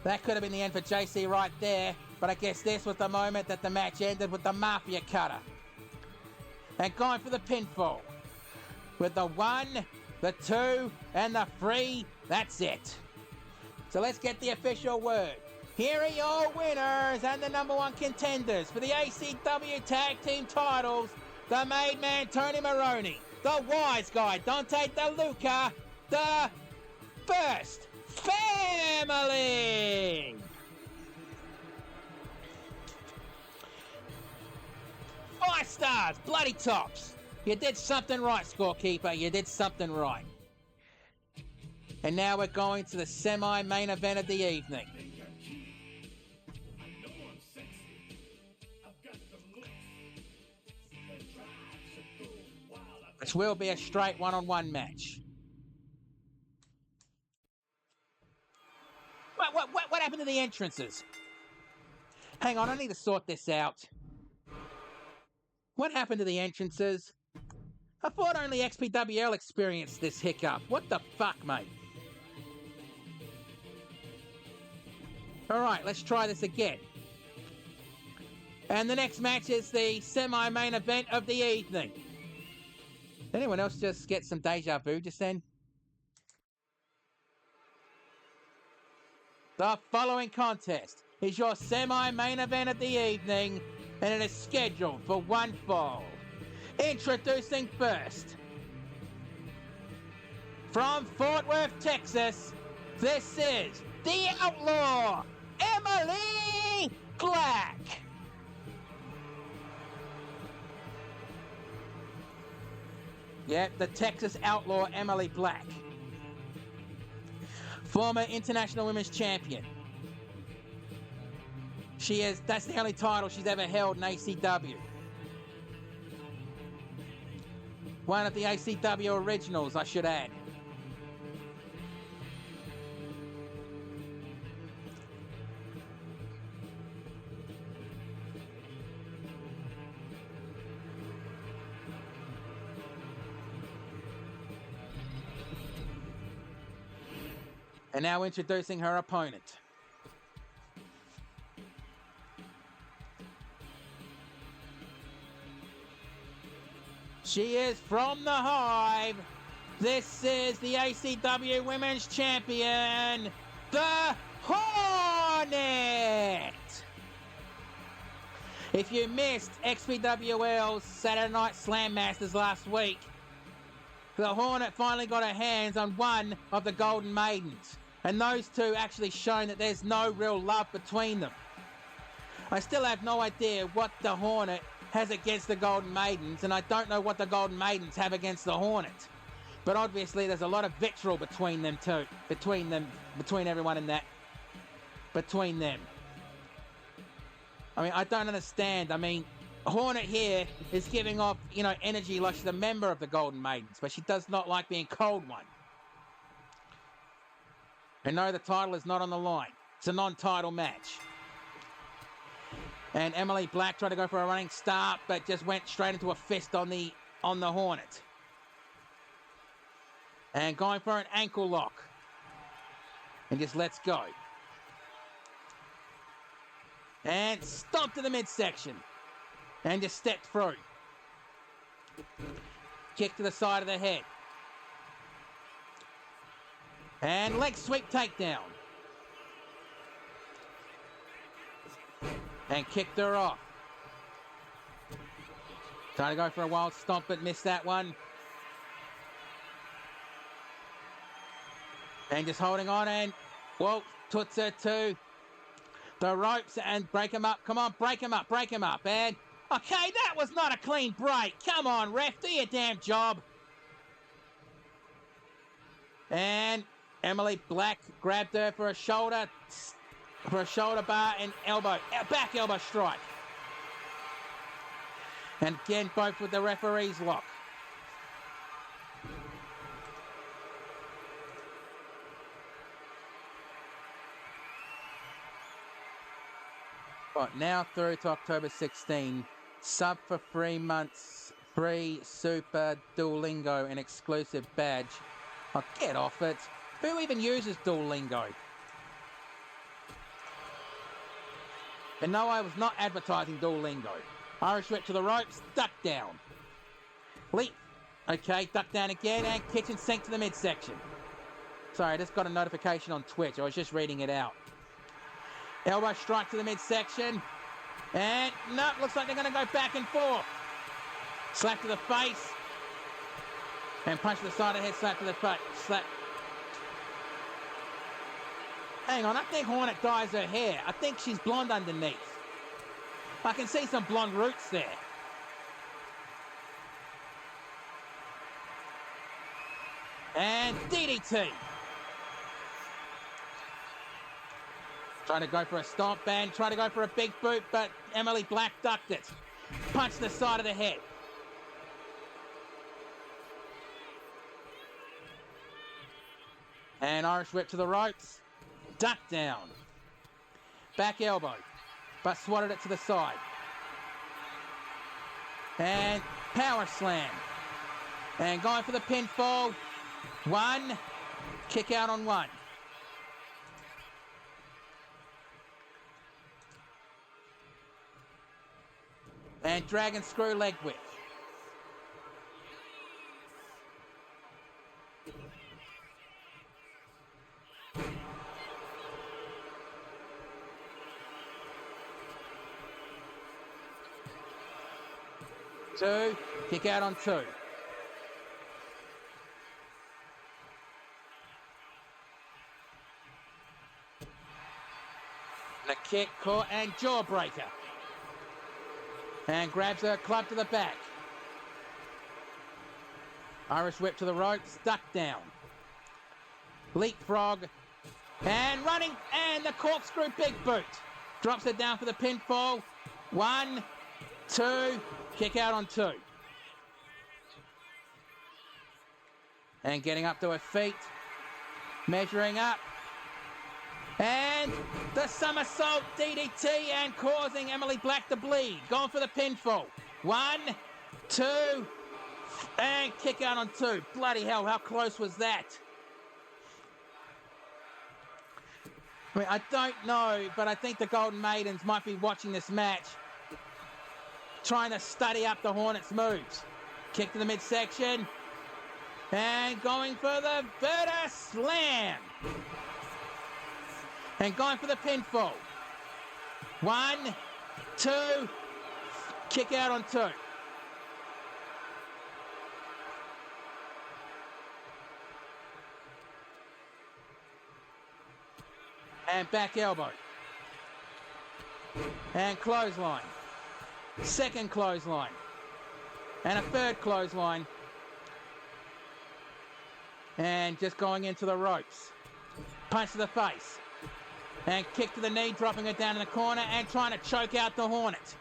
That could have been the end for JC right there. But I guess this was the moment that the match ended with the Mafia Cutter. And going for the pinfall. With the 1, the 2, and the 3, that's it. So let's get the official word. Here are your winners and the number 1 contenders for the ACW Tag Team titles. The Made Man Tony Maroney. The Wise Guy Dante DeLuca. The First Family. Five stars, bloody tops. You did something right, scorekeeper. You did something right. And now we're going to the semi-main event of the evening. Which will be a straight one-on-one match. What happened to the entrances? Hang on, I need to sort this out. What happened to the entrances? I thought only XPWL experienced this hiccup. What the fuck, mate? Alright, let's try this again. And the next match is the semi-main event of the evening. Anyone else just get some deja vu just then? The following contest is your semi-main event of the evening, and it is scheduled for one fall. Introducing first, from Fort Worth, Texas, this is the Outlaw, Emily Black. Yep, the Texas Outlaw, Emily Black. Former International Women's Champion. That's the only title she's ever held in ACW. One of the ACW originals, I should add. And now introducing her opponent. She is from the Hive. This is the ACW Women's Champion, the Hornet. If you missed XPWL's Saturday Night Slam Masters last week, the Hornet finally got her hands on one of the Golden Maidens. And those two actually shown that there's no real love between them. I still have no idea what the Hornet has against the Golden Maidens, and I don't know what the Golden Maidens have against the Hornet. But obviously there's a lot of vitriol between them two. Between everyone in that. Between them. I mean, I don't understand. I mean, Hornet here is giving off, energy like she's a member of the Golden Maidens, but she does not like being called one. And no, the title is not on the line. It's a non-title match. And Emily Black tried to go for a running start, but just went straight into a fist on the Hornet. And going for an ankle lock. And just lets go. And stomped to the midsection. And just stepped through. Kick to the side of the head. And leg sweep takedown. And kicked her off. Trying to go for a wild stomp, but missed that one. And just holding on, and, well, puts her to the ropes and break him up. Come on, break him up. And, okay, that was not a clean break. Come on, ref, do your damn job. And Emily Black grabbed her for a shoulder bar and back elbow strike. And again, both with the referee's lock. But now through to October 16, sub for 3 months, free Super Duolingo and exclusive badge. Oh, get off it. Who even uses Duolingo? And no, I was not advertising Duolingo. Irish whip to the ropes, duck down. Leap. Okay, duck down again, and kitchen sink to the midsection. Sorry, I just got a notification on Twitch. I was just reading it out. Elbow strike to the midsection. And, no, looks like they're going to go back and forth. Slap to the face. And punch to the side of the head, slap to the face. Slap. Hang on, I think Hornet dyes her hair. I think she's blonde underneath. I can see some blonde roots there. And DDT. Trying to go for a stomp and trying to go for a big boot, but Emily Black ducked it. Punch to the side of the head. And Irish whip to the ropes. Duck down. Back elbow. But swatted it to the side. And power slam. And going for the pinfall. One. Kick out on one. And dragon screw leg whip. 2, kick out on 2. And a kick, caught, and jawbreaker. And grabs her club to the back. Irish whip to the ropes, duck down. Leapfrog, and running, and the corkscrew big boot. Drops it down for the pinfall. 1, 2, kick out on 2. And getting up to her feet, measuring up. And the somersault DDT and causing Emily Black to bleed. Going for the pinfall. 1, 2, and kick out on 2. Bloody hell, how close was that? I mean, I don't know, but I think the Golden Maidens might be watching this match, trying to study up the Hornets' moves. Kick to the midsection, and going for the Verta Slam. And going for the pinfall. 1, 2, kick out on 2. And back elbow. And clothesline. Second clothesline. And a third clothesline. And just going into the ropes. Punch to the face. And kick to the knee, dropping it down in the corner and trying to choke out the Hornet.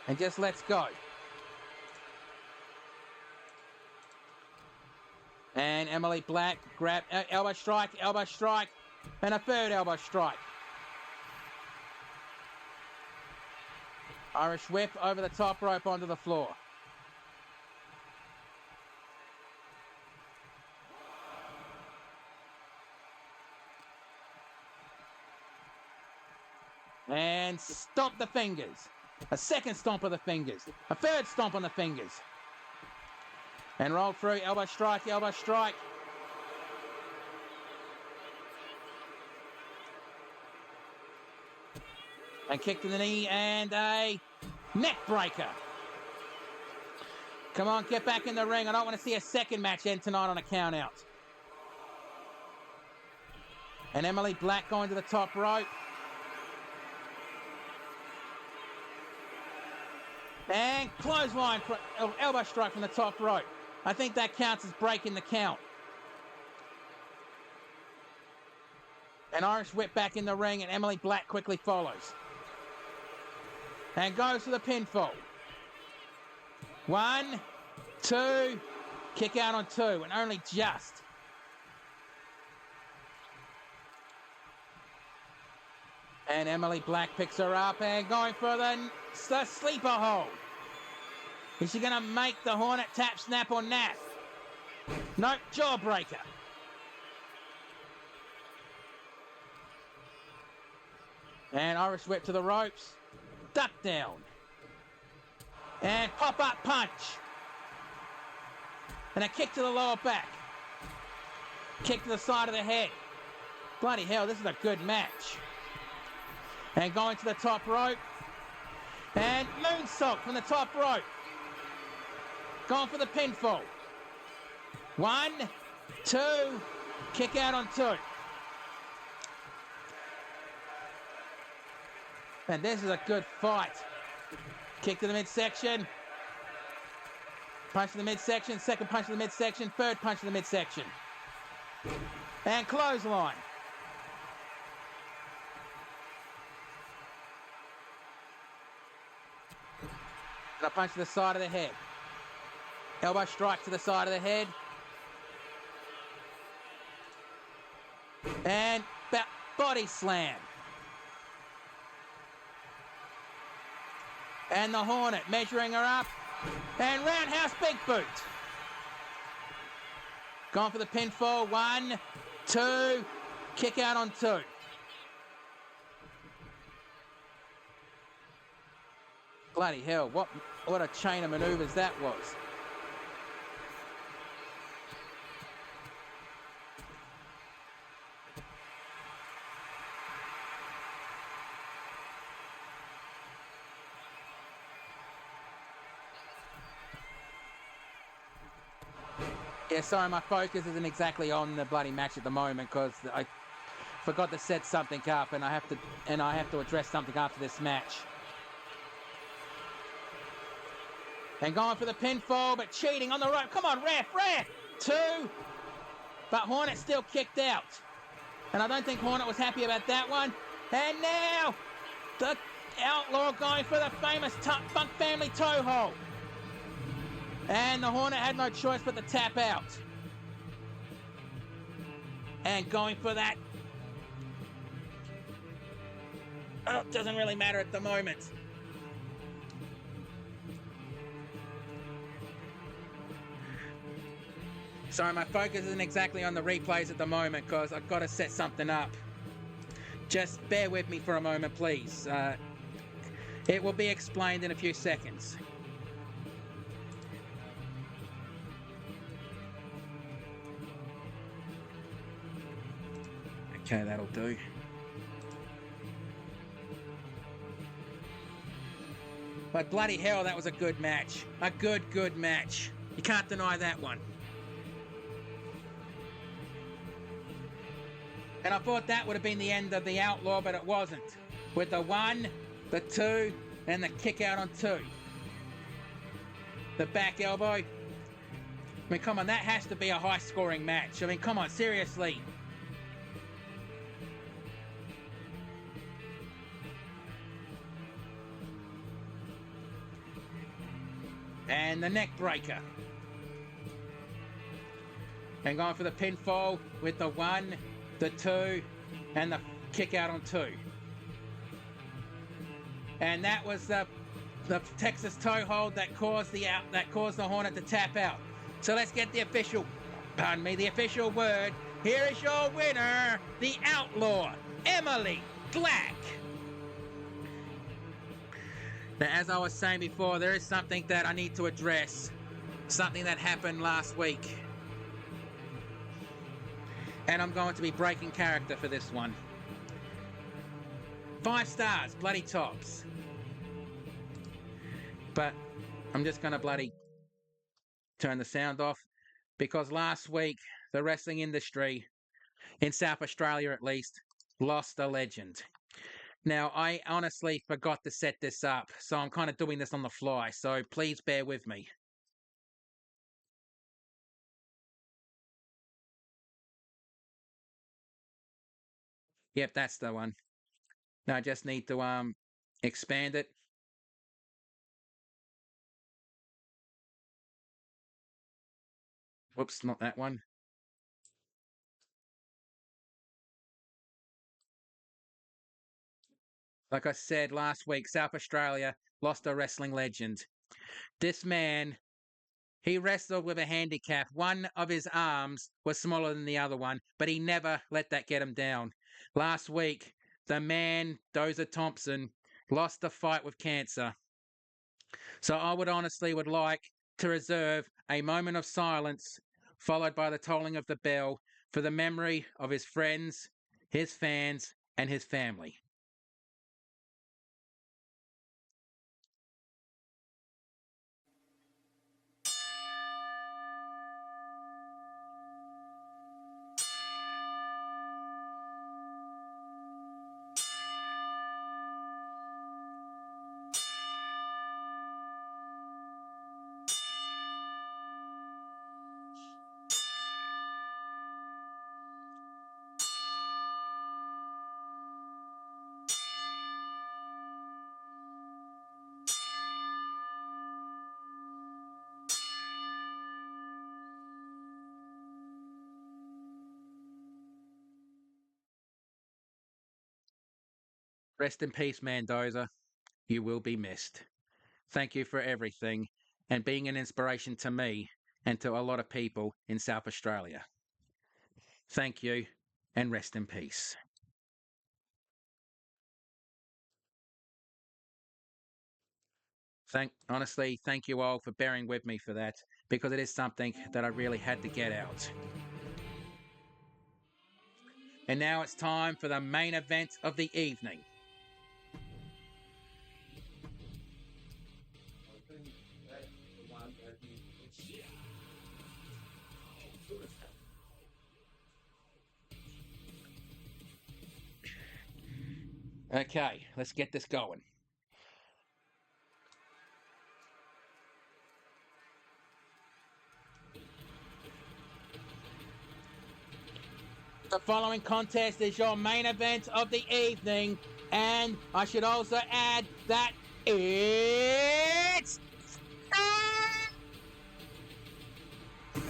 And just lets go. And Emily Black grab elbow strike, and a third elbow strike. Irish whip over the top rope onto the floor. And stomp the fingers. A second stomp of the fingers. A third stomp on the fingers. And roll through, elbow strike, elbow strike. And kick to the knee and a neck breaker. Come on, get back in the ring. I don't want to see a second match end tonight on a count out. And Emily Black going to the top rope. And clothesline, elbow strike from the top rope. I think that counts as breaking the count. An Irish whip back in the ring, and Emily Black quickly follows. And goes for the pinfall. 1, 2, kick out on 2, and only just. And Emily Black picks her up and going for the sleeper hold. Is she going to make the Hornet tap, snap, or nap? Nope, jawbreaker. And Irish whip to the ropes. Duck down. And pop-up punch. And a kick to the lower back. Kick to the side of the head. Bloody hell, this is a good match. And going to the top rope. And moonsault from the top rope. Going for the pinfall. 1, 2, kick out on 2. And this is a good fight. Kick to the midsection. Punch to the midsection. Second punch to the midsection. Third punch to the midsection. And clothesline. And a punch to the side of the head. Elbow strike to the side of the head. And body slam. And the Hornet measuring her up. And roundhouse big boot. Going for the pinfall. 1, 2, kick out on 2. Bloody hell, what a chain of maneuvers that was. Yeah, sorry, my focus isn't exactly on the bloody match at the moment because I forgot to set something up, and I have to address something after this match. And going for the pinfall, but cheating on the rope. Come on, ref! 2. But Hornet still kicked out. And I don't think Hornet was happy about that one. And now, the Outlaw going for the famous Funk Family toe hold. And the Hornet had no choice but to tap out. And going for that. Oh, it doesn't really matter at the moment. Sorry, my focus isn't exactly on the replays at the moment because I've got to set something up. Just bear with me for a moment, please. It will be explained in a few seconds. Okay, that'll do. But bloody hell, that was a good match. A good match. You can't deny that one. And I thought that would have been the end of the Outlaw, but it wasn't. With the 1, the 2, and the kick out on 2. The back elbow. I mean, come on, that has to be a high-scoring match. I mean, come on, seriously. And the neck breaker. And going for the pinfall with the 1, the 2, and the kick out on 2. And that was the Texas toe hold that caused the Hornet to tap out. So let's get the official word. Here is your winner, the Outlaw, Emily Black. Now, as I was saying before, there is something that I need to address. Something that happened last week. And I'm going to be breaking character for this one. 5 stars, bloody tops. But I'm just going to bloody turn the sound off because last week the wrestling industry, in South Australia at least, lost a legend. Now, I honestly forgot to set this up, so I'm kind of doing this on the fly, so please bear with me. Yep, that's the one. Now I just need to expand it. Whoops, not that one. Like I said last week, South Australia lost a wrestling legend. This man, he wrestled with a handicap. One of his arms was smaller than the other one, but he never let that get him down. Last week, the man, Dozer Thompson, lost the fight with cancer. So I would like to reserve a moment of silence, followed by the tolling of the bell, for the memory of his friends, his fans, and his family. Rest in peace, Mendoza. You will be missed. Thank you for everything and being an inspiration to me and to a lot of people in South Australia. Thank you and rest in peace. Honestly, thank you all for bearing with me for that because it is something that I really had to get out. And now it's time for the main event of the evening. Okay, let's get this going. The following contest is your main event of the evening, and I should also add that it's...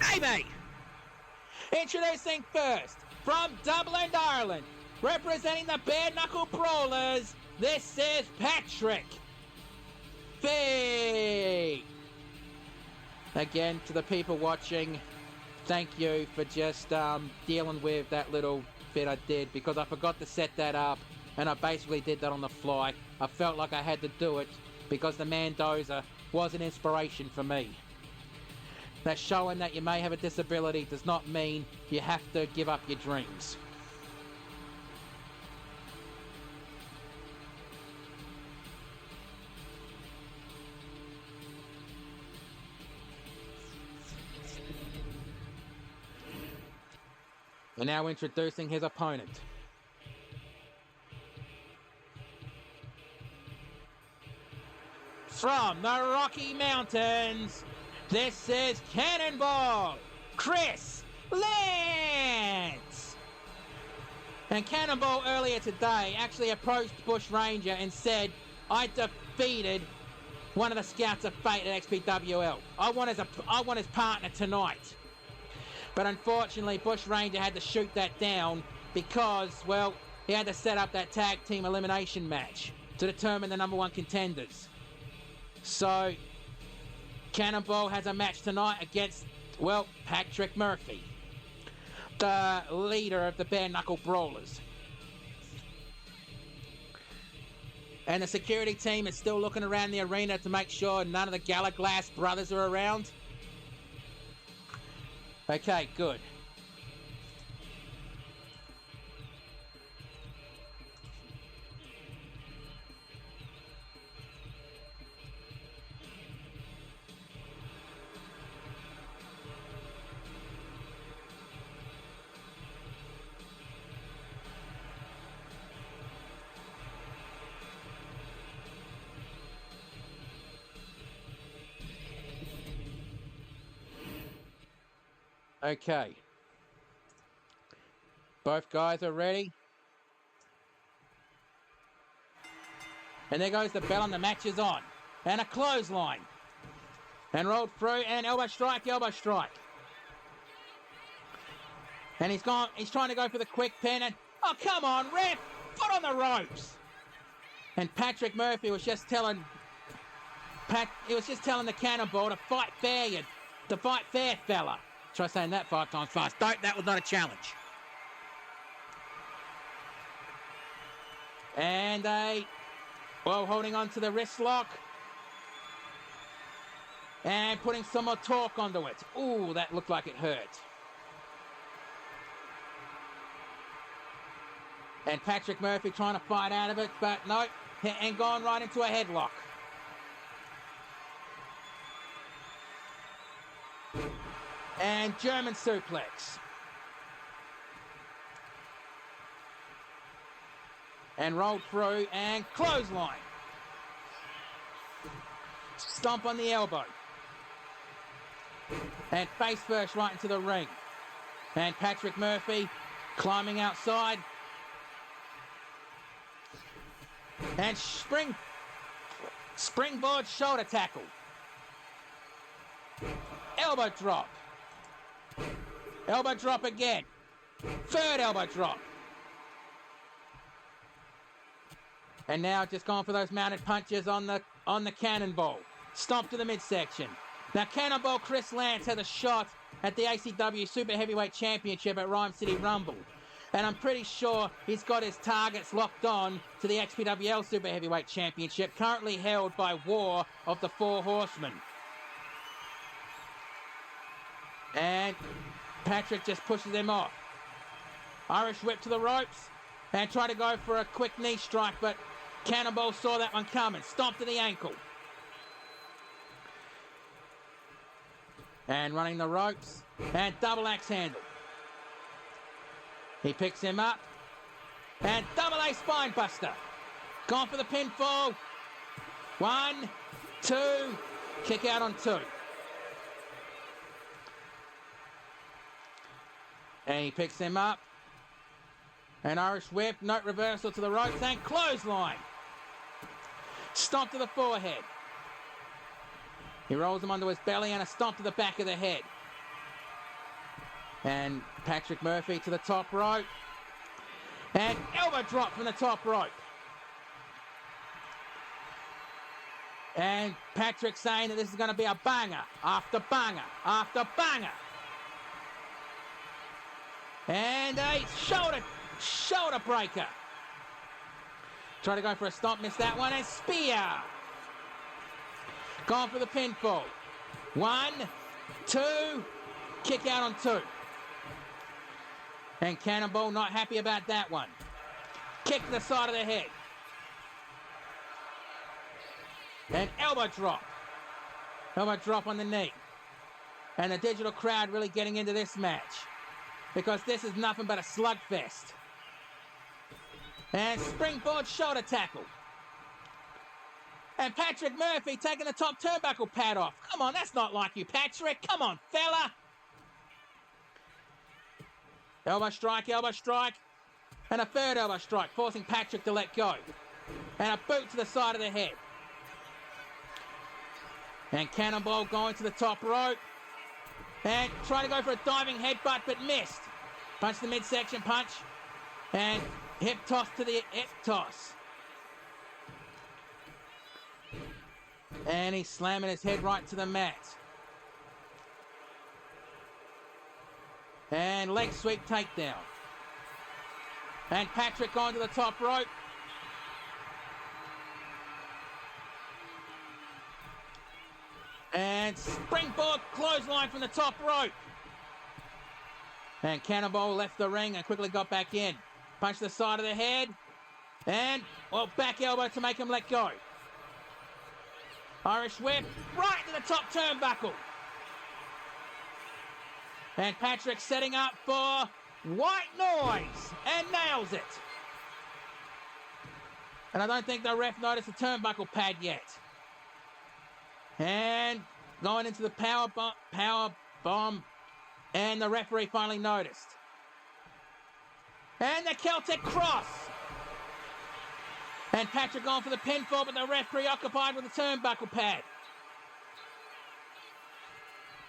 Hey, mate! Introducing first, from Dublin, Ireland, representing the Bare Knuckle Brawlers, this is Patrick Fee! Again, to the people watching, thank you for just dealing with that little bit I did, because I forgot to set that up, and I basically did that on the fly. I felt like I had to do it, because the Mendoza was an inspiration for me. That showing that you may have a disability does not mean you have to give up your dreams. And now introducing his opponent. From the Rocky Mountains, this is Cannonball Chris Lance! And Cannonball earlier today actually approached Bush Ranger and said, I defeated one of the Scouts of Fate at XPWL. I want his partner tonight. But unfortunately, Bush Ranger had to shoot that down because, well, he had to set up that tag team elimination match to determine the number one contenders. So, Cannonball has a match tonight against, well, Patrick Murphy, the leader of the Bare Knuckle Brawlers. And the security team is still looking around the arena to make sure none of the Gallaglass brothers are around. Okay, good. Okay. Both guys are ready. And there goes the bell and the match is on. And a clothesline. And rolled through and elbow strike, elbow strike. And he's trying to go for the quick pin and, oh come on, ref! Foot on the ropes! And Patrick Murphy was just telling the Cannonball to fight fair, fella. Try saying that 5 times fast. That was not a challenge. And holding on to the wrist lock. And putting some more torque onto it. Ooh, that looked like it hurt. And Patrick Murphy trying to fight out of it, but no, and gone right into a headlock. And German suplex. And rolled through and clothesline. Stomp on the elbow. And face first right into the ring. And Patrick Murphy climbing outside. And springboard shoulder tackle. Elbow drop. Elbow drop again. Third elbow drop. And now just going for those mounted punches on the Cannonball. Stomp to the midsection. Now Cannonball Chris Lance has a shot at the ACW Super Heavyweight Championship at Rhyme City Rumble. And I'm pretty sure he's got his targets locked on to the XPWL Super Heavyweight Championship, currently held by War of the Four Horsemen. And Patrick just pushes him off. Irish whip to the ropes and try to go for a quick knee strike, but Cannonball saw that one coming. Stomp to the ankle. And running the ropes and double axe handle. He picks him up and double A spine buster. Gone for the pinfall. 1, 2, kick out on 2. And he picks him up. An Irish whip, note reversal to the ropes and clothesline. Stomp to the forehead. He rolls him onto his belly and a stomp to the back of the head. And Patrick Murphy to the top rope. And elbow drop from the top rope. And Patrick saying that this is going to be a banger after banger after banger. And a shoulder breaker. Trying to go for a stomp, missed that one, and spear. Gone for the pinfall. 1, 2, kick out on 2. And Cannonball not happy about that one. Kick to the side of the head. And elbow drop. Elbow drop on the knee. And the digital crowd really getting into this match, because this is nothing but a slugfest. And springboard shoulder tackle. And Patrick Murphy taking the top turnbuckle pad off. Come on, that's not like you, Patrick. Come on, fella. Elbow strike, and a third elbow strike, forcing Patrick to let go. And a boot to the side of the head. And Cannonball going to the top rope. And trying to go for a diving headbutt, but missed. Punch the midsection punch. And hip toss to the hip toss. And he's slamming his head right to the mat. And leg sweep takedown. And Patrick onto the top rope. And springboard clothesline from the top rope. And Cannonball left the ring and quickly got back in. Punch the side of the head. And, well, back elbow to make him let go. Irish whip right to the top turnbuckle. And Patrick setting up for white noise and nails it. And I don't think the ref noticed the turnbuckle pad yet. And going into the power bomb. And the referee finally noticed. And the Celtic cross. And Patrick going for the pinfall, but the ref preoccupied with the turnbuckle pad.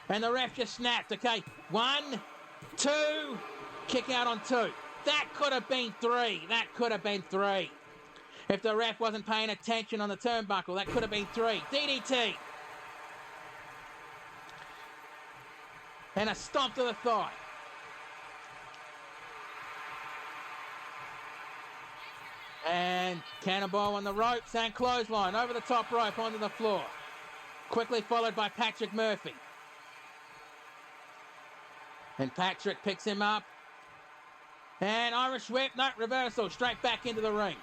And the ref just snapped. Okay, 1, 2, kick out on 2. That could have been 3. That could have been 3. If the ref wasn't paying attention on the turnbuckle, that could have been 3. DDT. And a stomp to the thigh. And Cannonball on the ropes and clothesline over the top rope onto the floor. Quickly followed by Patrick Murphy. And Patrick picks him up. And Irish whip, no, reversal, straight back into the ring.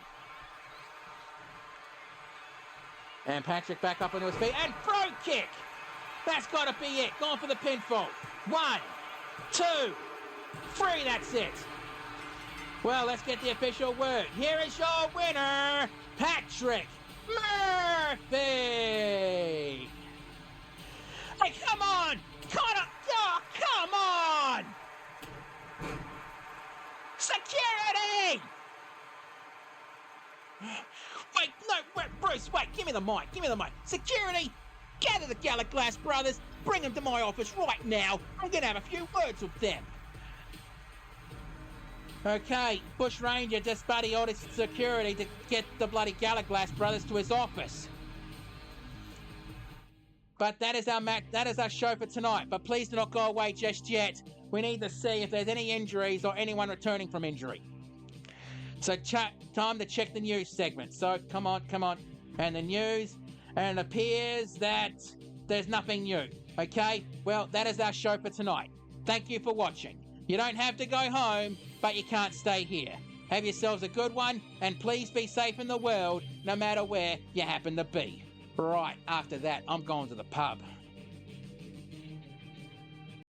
And Patrick back up onto his feet. And throw kick. That's got to be it. Going for the pinfall. 1, 2, 3, that's it. Well, let's get the official word. Here is your winner, Patrick Murphy. Hey, come on! Oh, come on! Security! Wait, no, wait, Bruce, wait, give me the mic, Security, gather the Gallagher brothers, bring them to my office right now. I'm going to have a few words with them. Okay, Bush Ranger just buddy ordered security to get the bloody Gallagher brothers to his office. But that is our show for tonight. But please do not go away just yet. We need to see if there's any injuries or anyone returning from injury. So time to check the news segment. So come on. And the news, and it appears that there's nothing new. Okay, well, that is our show for tonight. Thank you for watching. You don't have to go home, but you can't stay here. Have yourselves a good one, and please be safe in the world, no matter where you happen to be. Right, after that, I'm going to the pub.